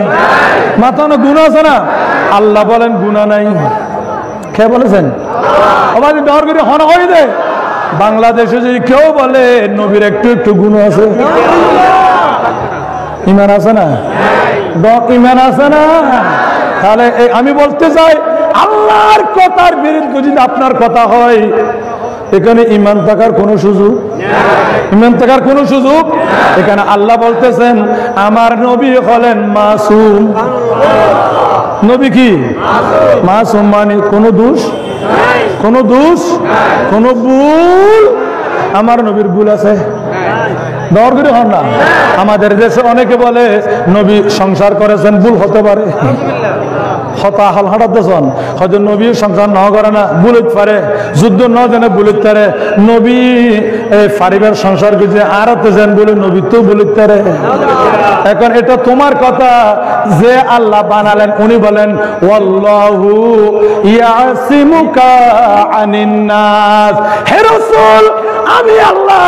মাথা কোনো গুনাহ আছে না? আল্লাহ বলেন গুনাহ নাই। কে বলেছেন? আবার ডর করে হন হয়ে দে। বাংলাদেশে যদি কেউ বলে নবীর একটু একটু গুনাহ আছে, ইমান আছে না? ইমান আছে না? তাহলে আমি বলতে চাই আল্লাহর কথার বিরুদ্ধে যদি আপনার কথা হয়, এখানে ইমান থাকার কোনো সুযোগ ইমান থাকার কোন সুযোগ। এখানে আল্লাহ বলতেছেন আমার নবী হলেন মাসুম। নবী কি মাসুম, মানে কোন দোষ, কোন দোষ, কোন ভুল আমার নবীর ভুল আছে? দর করে হন না। আমাদের দেশে অনেকে বলে নবী সংসার করেছেন, ভুল হতে পারে। হতা হাল হাঁটাতেছেন হয়তো নবী সংসার ন করে না, বুলেট পারে, যুদ্ধ ন জানে বুলেট পারে। নবী পারিবার সংসার করছে আর হতেছেন বলে নবী তো বুলেট পারে। এখন এটা তোমার কথা যে আল্লাহ বানালেন, উনি বলেন ওয়াল্লাহু ইয়াসিমুকা আনিন নাস। হে রাসূল আমি আল্লাহ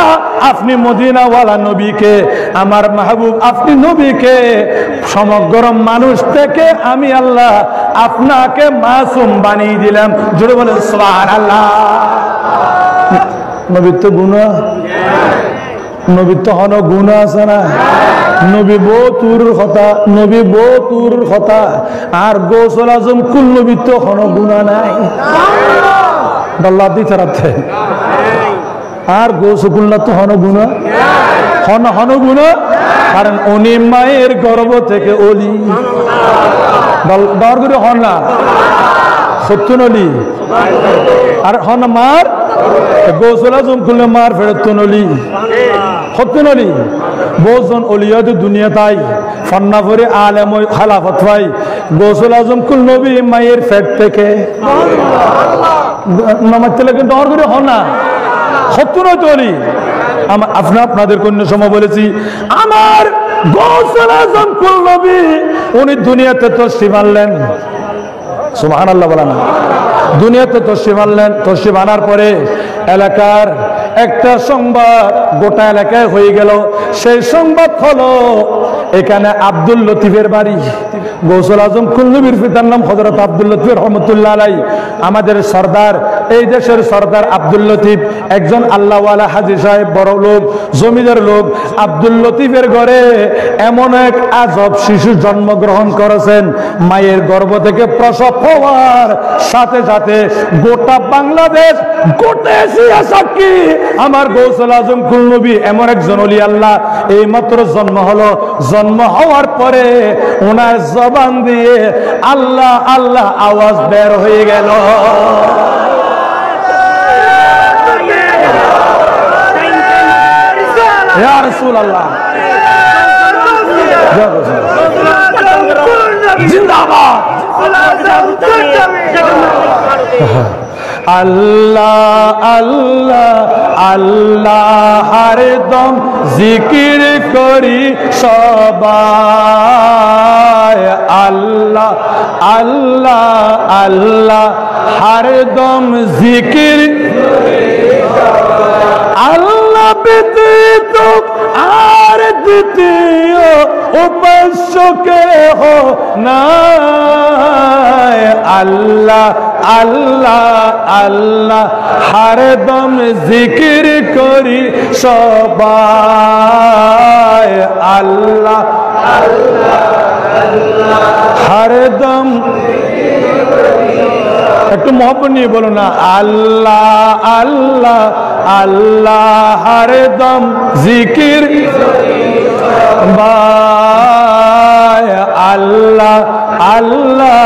আপনি মদিনাওয়ালা নবীকে, আমার মাহবুব আপনি নবীকে সমগ্র মানুষ থেকে আমি আল্লাহ আপনাকে মাসুম বানিয়ে দিলাম। জোরে বলেন সুবহানাল্লাহ। নবীর তো গুনাহ, নবীর তো হন গুনাহ আছে না? নবী বহুতুর কথা, নবী বহুতুর কথা। আর গোসল আজম কুল নবীর তো হন গুনাহ নাই। আল্লাহ দিতে রাখতে আর গোসকুল্লা তো হন গুনাহ, হন গুনাহ, কারণ উনি মায়ের গর্ভ থেকে অলি। দর করে হন না সত্যন অলি আর হন মার গোসল আজম খুললে মার ফেরত অলি, সত্যন অলি। বহুজন অলিয়াদ দুনিয়া তাই ফন্না করে আলেম খালাফত ভাই। গোসল আজম কুল নবী মায়ের পেট থেকে নামাজতে লাগে। দর করে হন না সত্য নয় তো অলি। আপনাদের কন্য সময় বলেছি আমার গোসল আজম কুল নবী উনি দুনিয়াতে তশরিফ আনলেন। সুবহানাল্লাহ বলা না, দুনিয়াতে তশরিফ আনলেন। তশরিফ আনার পরে এলাকার একটা সংবাদ গোটা এলাকায় হয়ে গেল। সেই সংবাদ হলো এখানে আব্দুল লতিফের বাড়ি। গৌসুল আজম কুল নবীর পিতার নাম হযরত আব্দুল লতিফ রহমতুল্লাহ আলাইহি। আমাদের সরদার, এই দেশের সরদার আব্দুল লতিফ একজন আল্লাহওয়ালা হাজী সাহেব, বড় লোক, জমিদার লোক। আব্দুল লতিফের ঘরে এমন এক আজব শিশু জন্মগ্রহণ করেছেন, মায়ের গর্ভ থেকে প্রসব হওয়ার সাথে সাথে গোটা বাংলাদেশ, গোটা এশিয়া সাক্ষী আমার গৌসুল আজম কুল নবী এমন একজন ওলি আল্লাহ এই মাত্র জন্ম হলো। জন্ম হওয়ার পরে ওনার জবান দিয়ে আল্লাহ আল্লাহ আওয়াজ বের হয়ে গেল। ইয়া রাসূলুল্লাহ জিন্দাবাদ। আল্লাহ আল্লাহ আল্লাহ হরদম জিকির করি সবাই। আল্লাহ আল্লাহ আল্লাহ হরদম জিকির আল্লাহ ব্যতীত আর দ্বিতীয় উপাস্য কেহ নাই। আল্লাহ আল্লাহ আল্লাহ হরদম জিকির করি সবাই। আল্লাহ আল্লাহ হরদম, একটু মহব্বত নিয়ে বলো না, আল্লাহ আল্লাহ আল্লাহ হরদম জিকির বাই। আল্লাহ আল্লাহ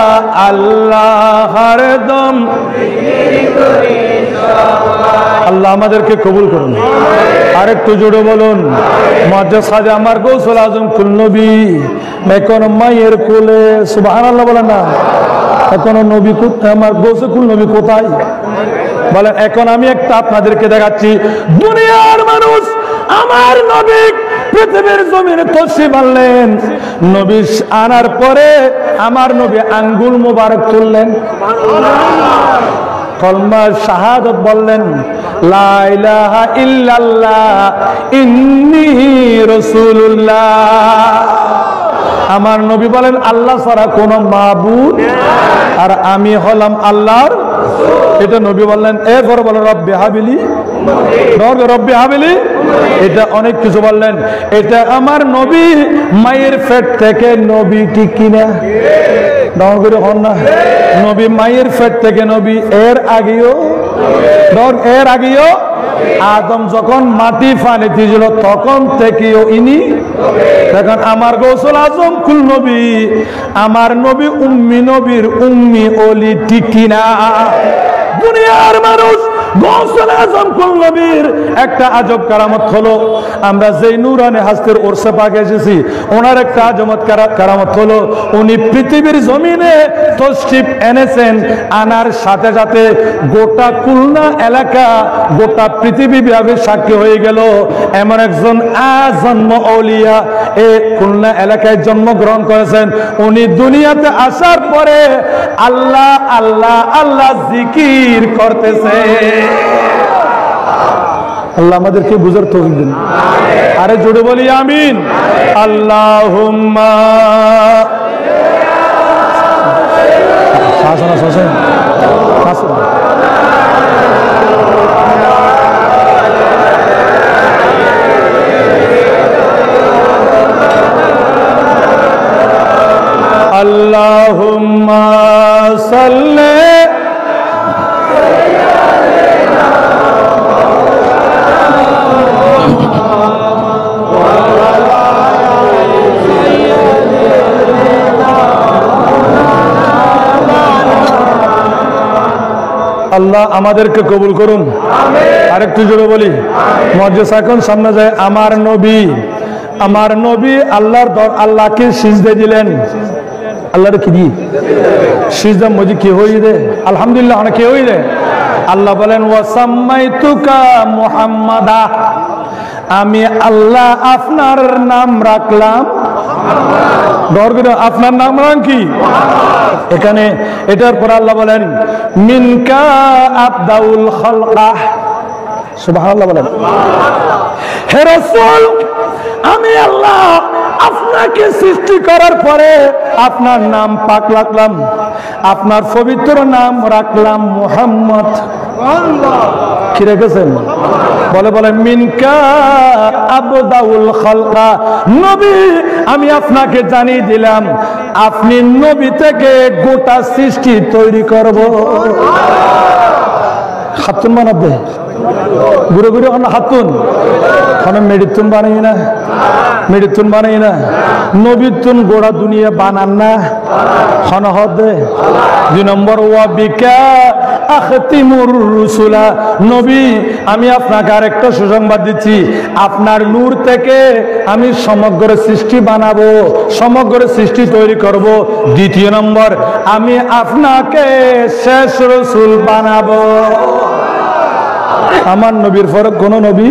আল্লাহ হরদম। আল্লাহ আমাদেরকে কবুল করুন। আরেকটু জোরে বলুন মজ্জা সাজা আমার গৌসুল আজম কুল নবী এখন মায়ের কোলে। সুবহানাল্লাহ বলেন না। এখন নবী আমার গৌসুল কুল নবী কোথায় বলেন? এখন আমি একটা আপনাদেরকে দেখাচ্ছি। দুনিয়ার মানুষ আমার নবী পৃথিবীর জমিনে তশরিফ আনলেন। নবী আনার পরে আমার নবী আঙ্গুল মোবারক তুললেন, কলমা শাহাদাত বললেন, লা ইলাহা ইল্লাল্লাহ ইন্নী রাসূলুল্লাহ। আমার নবী বলেন আল্লাহ ছাড়া কোন মাবুদ আর আমি হলাম আল্লাহর। এটা নবী বললেন। এরপর বলেন রব্বি হাবিলি, রব্বি হাবিলি। এটা অনেক কিছু বললেন। এটা আমার নবী মায়ের পেট থেকে নবী, ঠিক কিনা? নবী মায়ের পেট থেকে নবী। এর আগেও আদম যখন মাটি পানিতে ছিল তখন থেকেও ইনি দেখেন আমার গৌসুল আজম কুল নবী, আমার নবী উম্মি নবীর উম্মি ওলি, ঠিক কিনা? দুনিয়ার মানুষ গৌসুল আজম কুল নবীর একটা আজব কারামত হলো, আমরা যেই নূরানি হাস্তের ওরসে পাকে এসেছি, ওনার একটা আজমত কারামত হলো উনি পৃথিবীর জমিনে তশরিফ এনেছেন, আনার সাথে সাথে গোটা খুলনা এলাকা, গোটা পৃথিবী ব্যাপী সাক্ষী হয়ে গেল এমন একজন আজন্ম আউলিয়া এই খুলনা এলাকায় জন্মগ্রহণ করেছেন। উনি দুনিয়াতে আসার পরে আল্লাহ আল্লাহ আল্লাহ জিকির করতেছে। আল্লাহ আমাদেরকে বুঝার তৌফিক দিন। আরে জোরে বলি আমিন। আল্লাহুম্মা আল্লাহুম্মা সাল্লি আল্লাহ আমাদেরকে কবুল করুন। আরেকটু জোরে বলি মজলিস এখন সামনে যায়। আমার নবী, আমার নবী আল্লাহকে সিজদা দিলেন। আল্লাহরে কি দিয়ে সিজদা মজি কি হই দে? আলহামদুলিল্লাহ অনেক কি হই দে। আল্লাহ বলেন ওয়াসাম্মাইতুকা মুহাম্মাদা, আমি আল্লাহ আপনার নাম রাখলাম। আপনার নাম রাখলাম কি? এখানে এটার পর আল্লাহ বলেন মিনকা আবদাউল খালকা, সুবহানাল্লাহ বলেন। হে রাসূল, আমি আল্লাহ আপনাকে সৃষ্টি করার পরে আপনার নাম পাক রাখলাম, আপনার পবিত্র নাম রাখলাম মুহাম্মদ। কি রেখেছেন? বলে মিনকা আবদাউল খালকা, নবী আমি আপনাকে জানিয়ে দিলাম আপনি নবী থেকে গোটা সৃষ্টি তৈরি করব। হাতুন বানাবে ঘুরে ঘুরে হাতুন মেডিতুন বানাই না, মেডিতুন বানাই না, নবীতুন গোড়া দুনিয়া বানান না। হদে 2 নম্বর ওয়াবিকা আখতিমুর রুসুলা, নবী আমি আপনাকে আরেকটা সুসংবাদ দিচ্ছি, আপনার নূর থেকে আমি সমগ্র সৃষ্টি বানাবো, সমগ্র সৃষ্টি তৈরি করব। 2 নম্বর আমি আপনাকে শেষ রসুল বানাবো। আমার নবীর ফরক কোন নবী?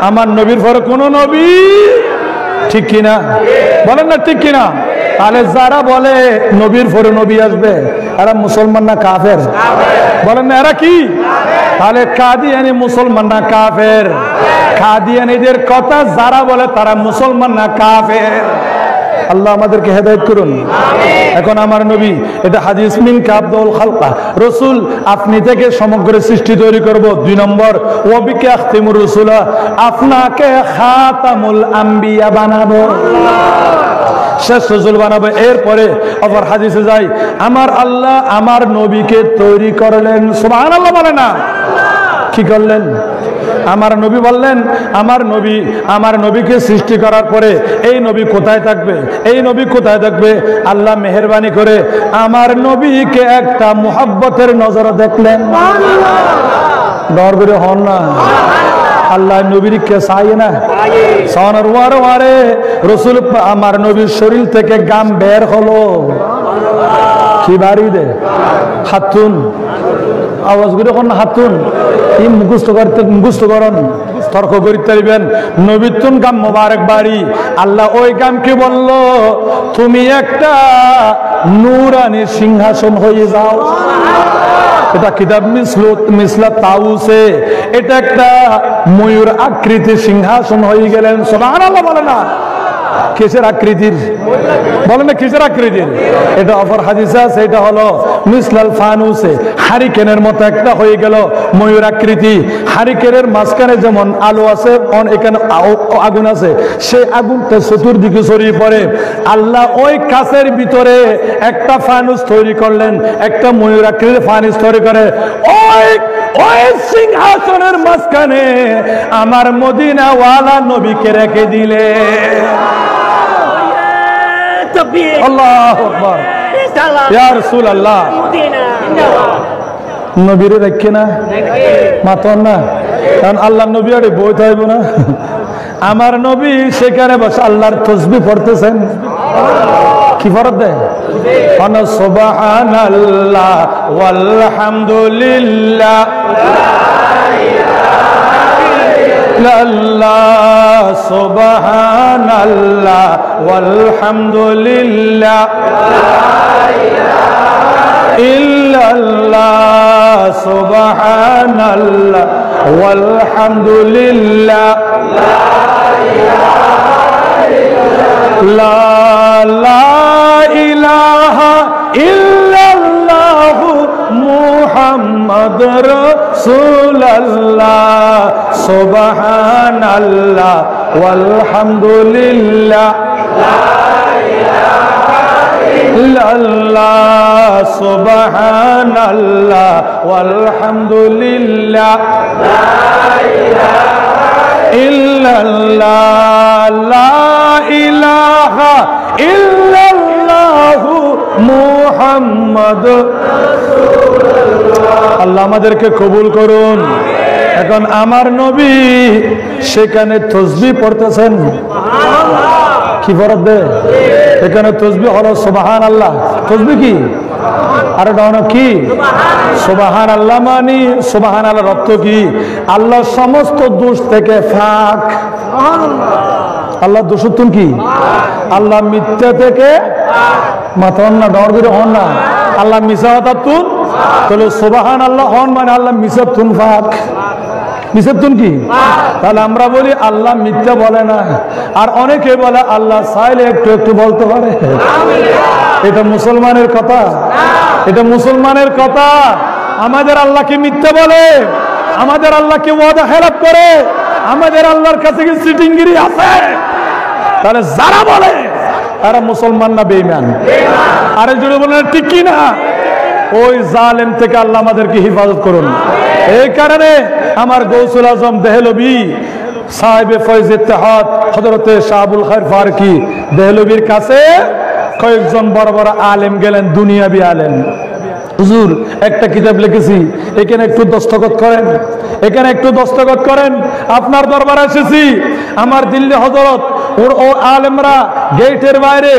আমার নবীর ফরক কোন নবী? ঠিক কিনা বলেন না? ঠিক কিনা? তাহলে যারা বলে নবীর পরে নবী আসবে এরা মুসলমান না কাফের? বলেন না এরা কি? তাহলে কাদিয়ানি মুসলমান না কাফের? কাদিয়ানিদের কথা যারা বলে তারা মুসলমান না কাফের? আল্লাহ আমাদেরকে হেদায়েত করুন। এখন আমার নবী, এটা হাদিস মিনকা আবদাউল খালকা, রসুল আপনি থেকে সমগ্র সৃষ্টি তৈরি করব। 2 নম্বর ওয়াবিকা আখতিমুর রুসুলা, আপনাকে খাতামুল আম্বিয়া বানাবো, শেষ রসুল বানাবো। এরপরে আবার হাদিসে যাই, আমার আল্লাহ আমার নবীকে তৈরি করলেন। সুবহানাল্লাহ বলে না? কি করলেন? আমার নবী বললেন আমার নবীকে সৃষ্টি করার পরে এই নবী কোথায় থাকবে? এই নবী কোথায় থাকবে? আল্লাহ মেহেরবানি করে আমার নবীকে একটা মুহাব্বতের নজরে দেখলেন। ডর করে হন না, আল্লাহ নবীর কে চাই না সাওনার ওয়ারে রসুল আমার নবীর শরীর থেকে গাম বের হলো। কি বাড়ি দে হাতুন আওয়াজ করে কোন হাতুন এই মুখস্থ করন তর্ক করিতে পারিবেন। নবীতুন গাম মোবারক বাড়ি, আল্লাহ ওই গামকে বলল তুমি একটা নূরানি সিংহাসন হয়ে যাও। এটা কিতাব মিসলা তাউসে, এটা একটা ময়ূর আকৃতি সিংহাসন হয়ে গেলেন। সুবহানাল্লাহ বলে না? কিসের আকৃতির? বলেন না কিসের আকৃতির? এটা অপর হাদিসে আছে, এটা হলো মিসলাল ফানুসে, হারিকেনের মতো একটা হয়ে গেল ময়ূর আকৃতি। হারিকেনের মাঝখানে যেমন আলো আছে, এখানে আগুন আছে, সেই আগুনটা চতুর্দিকে ছড়িয়ে পড়ে। আল্লাহ ওই কাছের ভিতরে একটা ফানুস তৈরি করলেন, একটা ময়ূর আকৃতির ফানুস তৈরি করে ওই সিংহাসনের মাঝখানে আমার মদিনাওয়ালা নবীকে রেখে দিলে। আল্লাহু আকবার, ইয়া রাসূলুল্লাহ। নবীরে রেখে না মাতন না, কারণ আল্লাহ নবী আরে বই থাকবো না। আমার নবী সেখানে বসে আল্লাহর তাসবিহ পড়তেছেন। কি ফরজ দেয়? সুবহানাল্লাহ ওয়ালহামদুলিল্লাহ আল্লাহ, সুবহানাল্লাহ ওয়ালহামদুলিল্লাহ ইল্লাল্লাহ, সুবহানাল্লাহ ওয়ালহামদুলিল্লাহ লা ইলাহা ইল্লাল্লাহু মুহাম্মাদুর রাসূলুল্লাহ, সুবহানাল্লাহ ওয়ালহামদুলিল্লাহ ইল্লাল্লাহ, সুবহানাল্লাহ ওয়ালহামদুলিল্লাহ ইল্লাল্লাহ, লা ইলাহা ইল্লাল্লাহু মুহাম্মাদুর রাসূলুল্লাহ। আল্লাহ আমাদেরকে কবুল করুন। এখন আমার নবী সেখানে তাসবিহ পড়তেছেন। কি ফরজ দেয়? এখানে তাসবিহ হলো সুবহানাল্লাহ। তাসবিহ কি? আরে ডাউন কি? সুবহানাল্লাহ মানে সুবহানাল্লাহর অর্থ কি? আল্লাহ সমস্ত দোষ থেকে ফাক। আল্লাহ দোষত্তুন কি? আল্লাহ মিথ্যা থেকে মাতন না, ডর করে হন না। আল্লাহ মিছা হতাতুন, তাহলে সুবহানাল্লাহ হন মানে আল্লাহ মিছাতুন ফাক। মিছাতুন কি? তাহলে আমরা বলি আল্লাহ মিথ্যা বলে না। আর অনেকে বলে আল্লাহ চাইলে একটু একটু বলতে পারে। এটা মুসলমানের কথা? এটা মুসলমানের কথা? আমাদের আল্লাহ কি মিথ্যা বলে? আমাদের আল্লাহ কি ওয়াদা খেলাপ করে? আমাদের আল্লাহর কাছে কি সিটিংগিরি আছে? তাহলে যারা বলে তারা মুসলমান না বেঈমান? আরে জুড়ে বলেন ঠিক কি না? ওই জালেম থেকে আল্লাহ আমাদেরকে হেফাজত করুন। এই কারণে আমার গৌসুল আজম দেহলভী সাহেবে ফয়েজ ইত্তেহাদ হযরতে শাহ আবুল খায়ের ফারুকী দেহলভীর কাছে কয়েকজন বড় বড় আলেম গেলেন, দুনিয়াবি আলেম। হুজুর একটা কিতাব লিখেছি, এখানে একটু দস্তখত করেন, এখানে একটু দস্তখত করেন। আপনার দরবারে এসেছি। আমার দিল্লি হযরত ও আলেমরা গেটের বাইরে,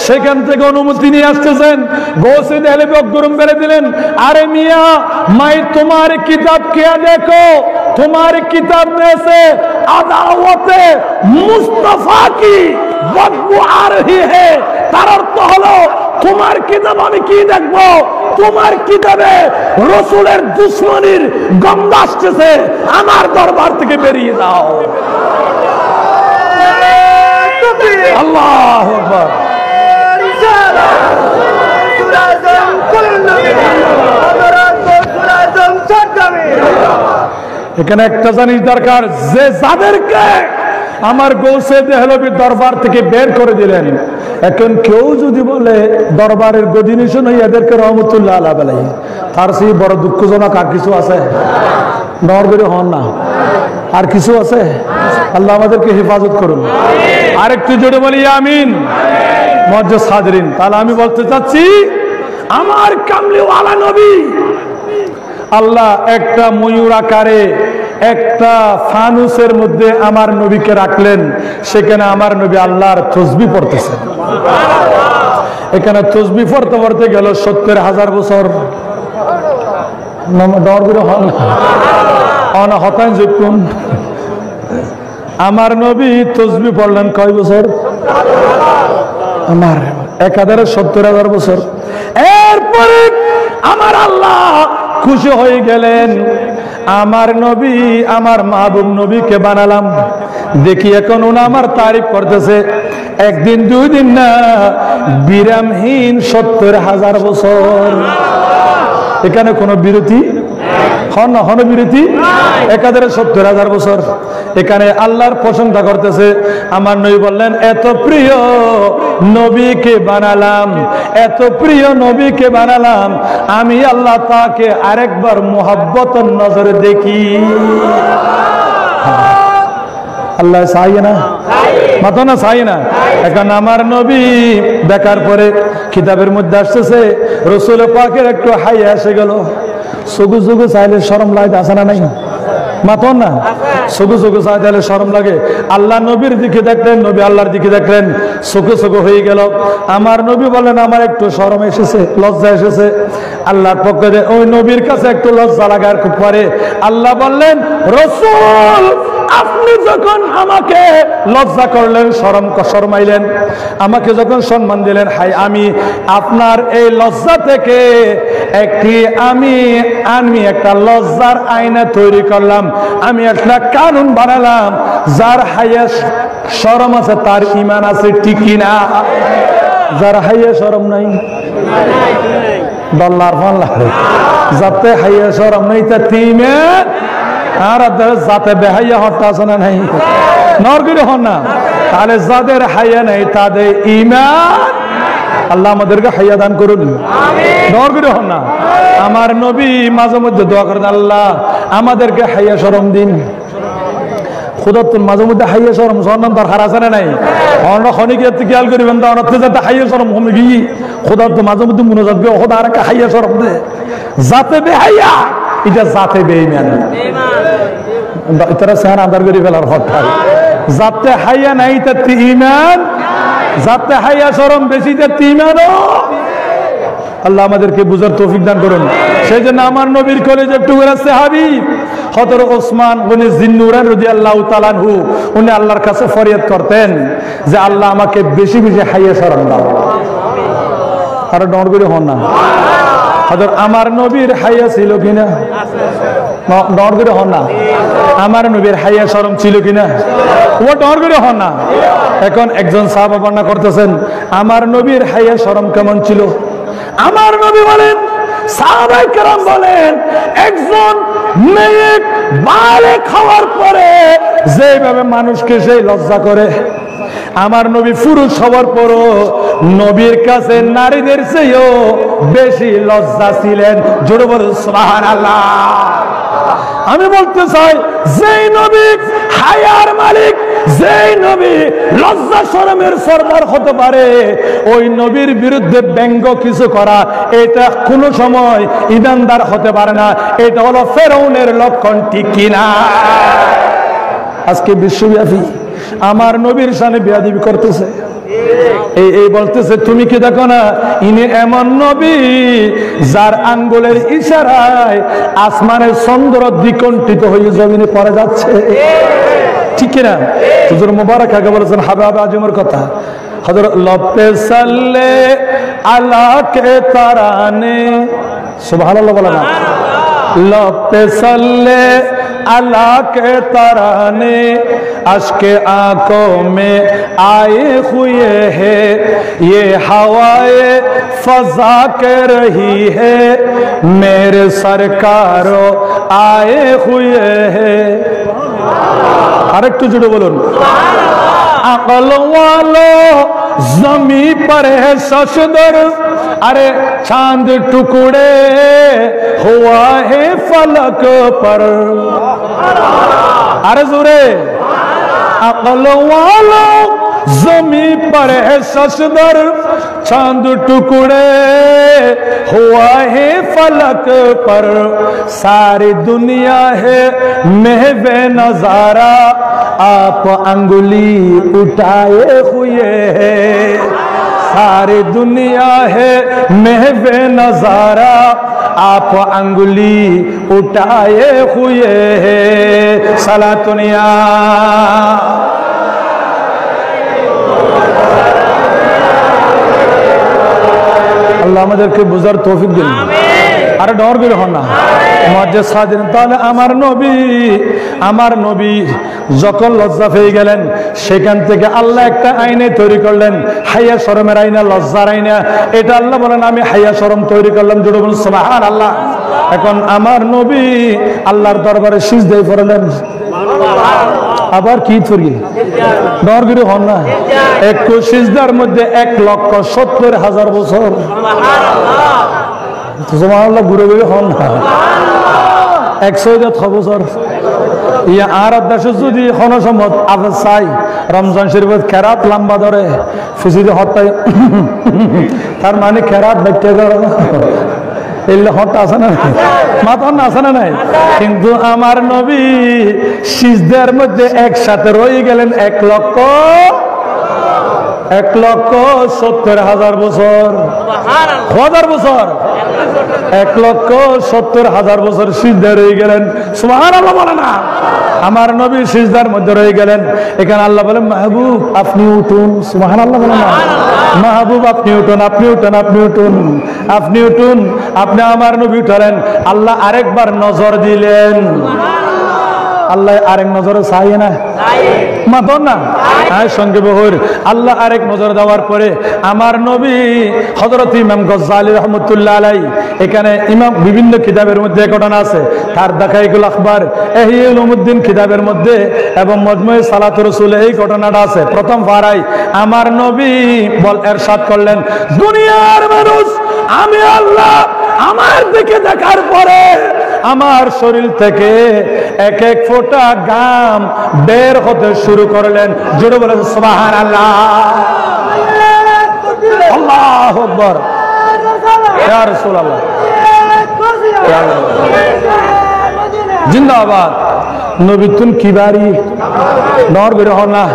সেখান থেকে অনুমতি নিয়ে আসতেছেন। গৌসে দেহলভী অগ্রম বেড়ে দিলেন, আরে মিয়া মাই তোমার কিতাব কিয়া দেখো, তোমার কিতাব में से আদাওয়াতে মুস্তাফা কি বদবু আ রহি है। তার অর্থ হলো তোমার কিতাব আমি কি দেখবো? তোমার কিতাবে রাসূলের দুশমনির গন্ধ আসতেছে। আমার দরবার থেকে বেরিয়ে যাও। আল্লাহু আকবার। এখানে একটা জানিস দরকার, যে যাদেরকে আমার গৌসে দেহলভীর দরবার থেকে বের করে দিলেন, এখন কেউ যদি বলে দরবারের গদিনিশন হই এদেরকে রহমতুল্লাহ আলাইহি, তার সেই বড় দুঃখজনক আর কিছু আছে? নরবের হন না, আর কিছু আছে? আল্লাহ আমাদেরকে হেফাজত করুন। আরেকটু জোরে বলি আমিন। মুআজ্জাজ হাজরিন, তাহলে আমি বলতে চাচ্ছি আমার কামলিওয়ালা নবী আল্লাহ একটা ময়ূর আকারে একটা ফানুসের মধ্যে আমার নবীকে রাখলেন। সেখানে আমার নবী আল্লাহর তাসবিহ পড়তেছেন। এখানে তাসবিহ পড়তে পড়তে গেল ৭০,০০০ বছর। আমার নবী তাসবিহ পড়লেন কয় বছর? আমার ১,৭০,০০০ বছর। এরপরে আমার আল্লাহ খুশি হয়ে গেলেন, আমার নবী আমার মাহবুব নবীকে বানালাম। দেখি এখন ওনা আমার তারিফ করতেছে, একদিন দুই দিন না, বিরামহীন ৭০,০০০ বছর। এখানে কোনো বিরতি হন বিরতি? ১,৭০,০০০ বছর এখানে আল্লাহর প্রশংসা করতেছে। আমার নবী বললেন, এত প্রিয় নবীকে বানালাম, এত প্রিয় নবীকে বানালাম, আমি আল্লাহ তাকে আরেকবার মুহাব্বতের নজরে দেখি। আল্লাহ চাই না, মাতো না চাই না। এখন আমার নবী দেখার পরে কিতাবের মধ্যে আসতেছে রাসূল পাকের একটু হাইয়া এসে গেল। সুগু সুগু চাইলে শরম লাগে, আছে না নাই? মাতন না, সুগু সুগু চাইলে শরম লাগে। আল্লাহ নবীর দিকে দেখলেন, নবী আল্লাহর দিকে দেখলেন, সুগু সুগু হয়ে গেল। আমার নবী বলেন আমার একটু শরম এসেছে, লজ্জা এসেছে। আল্লাহর পক্ষ থেকে ওই নবীর কাছে একটু লজ্জা লাগার পরে আল্লাহ বললেন, রাসূল আপনি যখন আমাকে লজ্জা করলেন, শরমাইলেন, আমাকে যখন সম্মান দিলেন, হাই আমি আপনার এই লজ্জা থেকে আমি একটা লজ্জার আয়না তৈরি করলাম, আমি একটা কানুন বানালাম, যার হাইয়া শরম আছে তার ঈমান আছে, ঠিক কিনা? যার হাইয়া শরম নাই ডলার যাতে হাইয়া শরম নাই তা তিমে আর যাতে বেহাইয়া হট্টা আছে না নাই নরগিরি হন না। তাহলে যাদের হাইয়া নেই তাদের ঈমান, আল্লাহ আমাদেরকে হাইয়া দান করুন, নরগিরি হন না। আমার নবী মাঝে মধ্যে দোয়া করেন, আল্লাহ আমাদেরকে হাইয়া শরম দিন। খুদাতুন মাঝে মধ্যে হাইয়া শরম সরনাম দরকার আছে না নাই? আমরা খনিকে খেয়াল করিবেন তো অনর্থে যাতে হাইয়া শরম কমে গিয়ে খুদাত মাঝে মধ্যে মনোযোগ দিয়ে খোদা আর একটা হাইয়া শরম দে, যাতে বেহাইয়া এটা যাতে বেঈমান ইতারা সেহান আদার করে ফেলার হঠাৎ যাতে হাইয়া নাই তাতে ঈমান, যাতে হাইয়া শরম বেশি তাতে ঈমানও। আল্লাহ আমাদেরকে বুঝার তৌফিক দান করুন। সেই জন্য আমার নবীর কলেজে একটু সাহাবী হযরত ওসমান ইবনে জিন্নুরান রাদিয়াল্লাহু তাআলা আনহু উনি আল্লাহর কাছে ফরিয়াদ করতেন যে আল্লাহ আমাকে বেশি বেশি হাইয়া শরম দাও। আর ডর করে হন না হযরত আমার নবীর হাইয়া ছিল কিনা? ডর করে হন না। আমার নবীর হাইয়া শরম ছিল কিনা? ও ডর করে হন না। এখন একজন সাহাবা বর্ণনা করতেছেন আমার নবীর হাইয়া শরম কেমন ছিল। আমার নবী বলেন, সাহাবায়ে কেরাম বলেন, একজন মেয়ে বালেগ হওয়ার পরে যেভাবে মানুষকে সেই লজ্জা করে, আমার নবী পুরুষ হওয়ার পরও নবীর কাছে নারীদের চেয়েও বেশি লজ্জা ছিলেন। জোরে বলুন সুবহানাল্লাহ। আমি বলতে চাই যেই নবী হায়ার মালিক, যেই নবী লজ্জা শরমের সরদার হতে পারে, ওই নবীর বিরুদ্ধে ব্যঙ্গ কিছু করা এটা কোনো সময় ঈমানদার হতে পারে না। এটা হলো ফেরাউনের লক্ষণ, ঠিক কিনা? আজকে বিশ্বব্যাপী আমার নবীর শানে বেয়াদবি করতেছে, এই বলতেছে তুমি কি দেখো না ইনি এমন নবী যার আঙ্গুলের ইশারায় আসমানের চন্দ্র দ্বিকণ্ঠিত হয়ে জমিনে পড়ে যাচ্ছে, ঠিক কিনা? হুজুর মুবারক আগে বলেছেন হাবিব আজমের কথা, হযরত লপে সাল্লে আলা কে তারানে, সুবহানাল্লাহ বলা না, लपे सल्ले अल्लाह के तराने अश्के आंखों में आए हुए है, ये हवाए फजा के रही है, मेरे सरकारों आए हुए है। আরেকটু জুড়ে বলুন, अकल वालों जमी पर है शशदर, अरे चांद टुकड़े हुआ है फलक पर, अरे जोरे अकल वालों जमी पर है शशदर, चांद टुकड़े हुआ है फलक पर, सारी दुनिया है महवे नजारा, आप अंगुली उठाए हुए हैं, सारी दुनिया है महवे नजारा, आप अंगुली उठाए हुए हैं। सलातुनिया আল্লাহ আমাদেরকে বুঝার তৌফিক দিন। আরে ডর করে হন না মুআজ্জিজ সাদিন। তাহলে আমার নবী যখন লজ্জা পেয়ে গেলেন, সেখান থেকে আল্লাহ একটা আইনে তৈরি করলেন, হাইয়া শরমের আইনা, লজ্জার আইনা। এটা আল্লাহ বলেন আমি হাইয়া শরম তৈরি করলাম। জোরে বলুন সুবহানাল্লাহ। এখন আমার নবী আল্লাহর দরবারে সিজদায় পড়লেন, আবার কি তৈরি ডর করে হন না। একটু সিজদার মধ্যে 1,70,000 বছর, সুবহানাল্লাহ, ঘুরে ঘুরে হন না। 100 বছর ইয়া আর দেশে যদি ক্ষণসমত আবার চাই রমজান শরীফত খেরাত লম্বা ধরে ফুসিদে হত্যায় তার মানে খেরাত ব্যক্তি হত্যা আছে না মাথন আছে না নাই কিন্তু আমার নবী সিজদার মধ্যে একসাথে রয়ে গেলেন 1,70,000 বছর 1,70,000 বছর সিজদায় রয়ে গেলেন সুবহানাল্লাহ বলে না আমার নবী সিজদার মধ্যে রয়ে গেলেন এখানে আল্লাহ বলেন মাহবুব আপনি উঠুন সুবহানাল্লাহ বলে না মাহবুব আপনি উঠুন আপনি উঠুন আপনি উঠুন আপনি উঠুন আপনি আমার নবী উঠালেন আল্লাহ আরেকবার নজর দিলেন আল্লাহ আরেক নজরে চাই না মাতন না সঙ্গে বহুর আল্লাহ আরেক নজর দেওয়ার পরে আমার নবী হযরত ইমাম গজ্জালী রাহমাতুল্লাহ আলাইহি এখানে ইমাম বিভিন্ন কিতাবের মধ্যে ঘটনা আছে তার দাকাইকুল আখবার ইহয়া উলুমউদ্দিন কিতাবের মধ্যে এবং মজমুয়ে সালাতুর রাসূল এই ঘটনাটা আছে প্রথম পারায় আমার নবী ইরশাদ করলেন দুনিয়ার মানুষ আমি আল্লাহ আমার দিকে দেখার পরে আমার শরীর থেকে এক এক ফোঁটা ঘাম বের হতে শুরু করলেন জোরে বলেন সুবহানাল্লাহ আল্লাহু আকবার ইয়া রাসূলুল্লাহ জিন্দাবাদ নবী তুমি কি বাড়ি নর বের হন না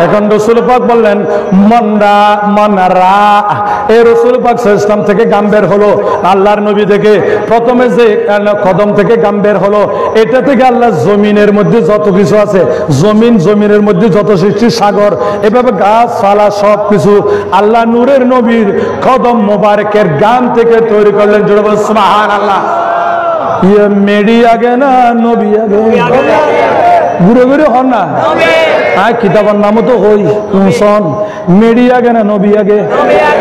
এখন রাসূল পাক বললেন মনরা এই রাসূল পাক সাল্লাল্লাহু আলাইহি ওয়াসাল্লাম থেকে গাম বের হলো আল্লাহর নবী থেকে প্রথমে যে কদম থেকে গাম বের হলো এটা থেকে আল্লাহ জমিনের মধ্যে যত কিছু আছে জমিনের মধ্যে যত সৃষ্টি সাগর এভাবে গাছ পালা সব কিছু আল্লাহ নূরের নবীর কদম মোবারকের গাম থেকে তৈরি করলেন জোরে বলেন সুবহানাল্লাহ ये मेडी आगे ना नबी आगे ঘুরে ঘুরে হন না কিতাবের নামও তো হই উনসন মেডি আগে না নবী আগে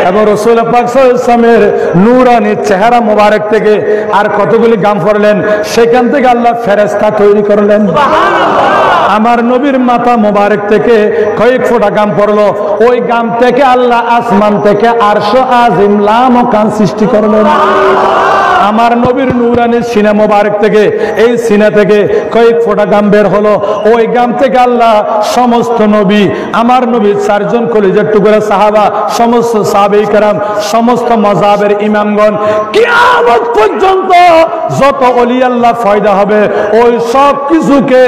এবং রাসূল পাক সাল্লাল্লাহু আলাইহি ওয়াসাল্লামের নূরানি চেহারা মোবারক থেকে আর কতগুলি গাম পড়লেন সেখান থেকে আল্লাহ ফেরেশতা তৈরি করলেন আমার নবীর মাথা মোবারক থেকে কয়েক ফোঁটা গাম পড়লো ওই গাম থেকে আল্লাহ আসমান থেকে আরশ আজিম লামকান সৃষ্টি করলেন আমার নবীর নূরানি সিনা মোবারক থেকে এই সিনা থেকে কয়েক ফোঁটা গাম বের হলো ওই গাম থেকে আল্লাহ সমস্ত নবী আমার নবীর 4 জন কলিজার টুকরা সাহাবা সমস্ত সাহাবায়ে কেরাম সমস্ত মাযহাবের ইমামগণ কিয়ামত পর্যন্ত যত ওলি আল্লাহ ফয়দা হবে ওই সব কিছুকে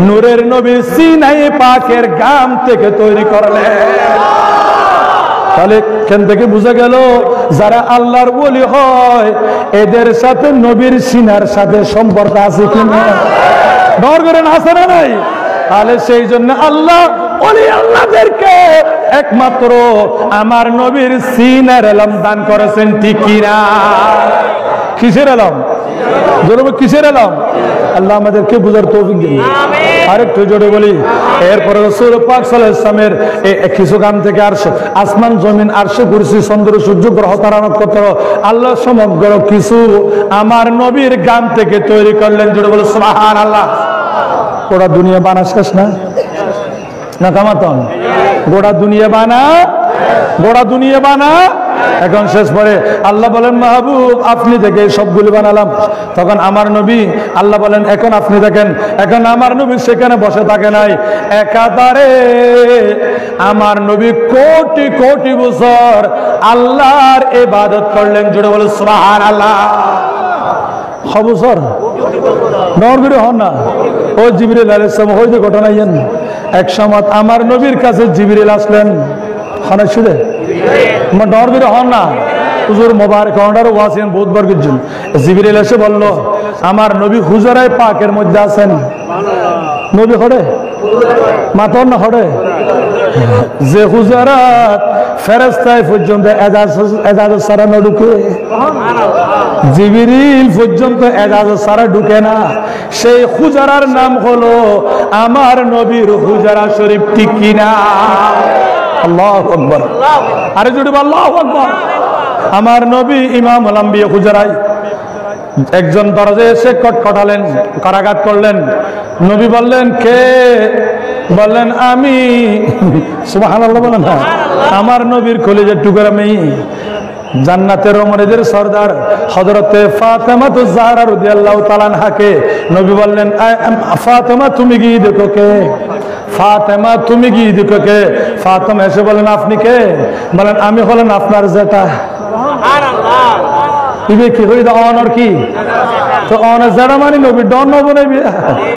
নূরের নবীর সিনায়ে পাকের গাম থেকে তৈরি করলেন তাহলে কেন থেকে বুঝা গেল যারা আল্লাহর ওলি হয় এদের সাথে নবীর সিনার সাথে সম্পর্ক আছে কিনা ডর করেন আছে না নাই তাহলে সেই জন্য আল্লাহ ওলি আল্লাহদেরকে একমাত্র আমার নবীর সিনার এলম দান করেছেন ঠিক কিনা কিসের এলম জোরে কিসের এলম আল্লাহ আমাদেরকে বুঝার তৌফিক দিন আরেকটু জোরে বলি এরপরে রাসূল পাক সাল্লাল্লাহু আলাইহি ওয়াসাল্লামের কিছু গাম থেকে আরশ আসমান জমিন আরশ কুরসি চন্দ্র সূর্য গ্রহ তারা নক্ষত্র আল্লাহ সমগ্র কিছু আমার নবীর গাম থেকে তৈরি করলেন জোরে বলে সুবহানাল্লাহ গোটা দুনিয়া বানা শেষ না না কামাতন গোটা দুনিয়া বানা এখন শেষ পরে আল্লাহ বলেন মাহবুব আপনি দেখে সবগুলি বানালাম তখন আমার নবী আল্লাহ বলেন এখন আপনি দেখেন এখন আমার নবী সেখানে বসে থাকে নাই একাধারে আমার নবী কোটি কোটি বছর আল্লাহর ইবাদত করলেন জোরে বলে সুবহানাল্লাহ বছর নরবির হন না ও জিবরিল আলাইহিস সালাম হইতে ঘটনা ইয়েন এক সময় আমার নবীর কাছে জিবরিল আসলেন খানা শুনে নরবির হন না হুজুর মোবারক অর্ডার ওয়াসিন বুধবার কিছু জিবরিল এসে বলল আমার নবী হুজরায়ে পাকের মধ্যে আছেন নবী হড়ে মাতন না হড়ে যে হুজরাত ফেরেশতায় পর্যন্ত এজাজত ছাড়া না ঢুকে জিবরিল পর্যন্ত এজাজত ছাড়া ঢুকে না সেই হুজরার নাম হলো আমার নবীর হুজরা শরীফ ঠিক কিনা আল্লাহু আকবার আরে জোরে বল আল্লাহু আকবার আমার নবী ইমামুল আম্বিয়া হুজরায় একজন দরজায় এসে কটকটালেন কারাঘাত করলেন নবী বললেন কে বললেন আমি সুবহানাল্লাহ বলেন না আমার নবীর কলিজার টুকরা মেয়ে জান্নাতের রমণীদের সর্দার হযরতে ফাতেমা জাহরা রাদিয়াল্লাহু তাআলা আনহাকে নবী বললেন, ফাতেমা তুমি কি দেখো কে? ফাতেমা তুমি কি দেখো কে? ফাতেমা এসে বলেন, আপনি কে? বলেন, আমি হলেন আপনার জেঠা। সুবহানাল্লাহ। ইবে কি হইদা অনর কি তো অন জেঠা মানে নবী ডন নবী।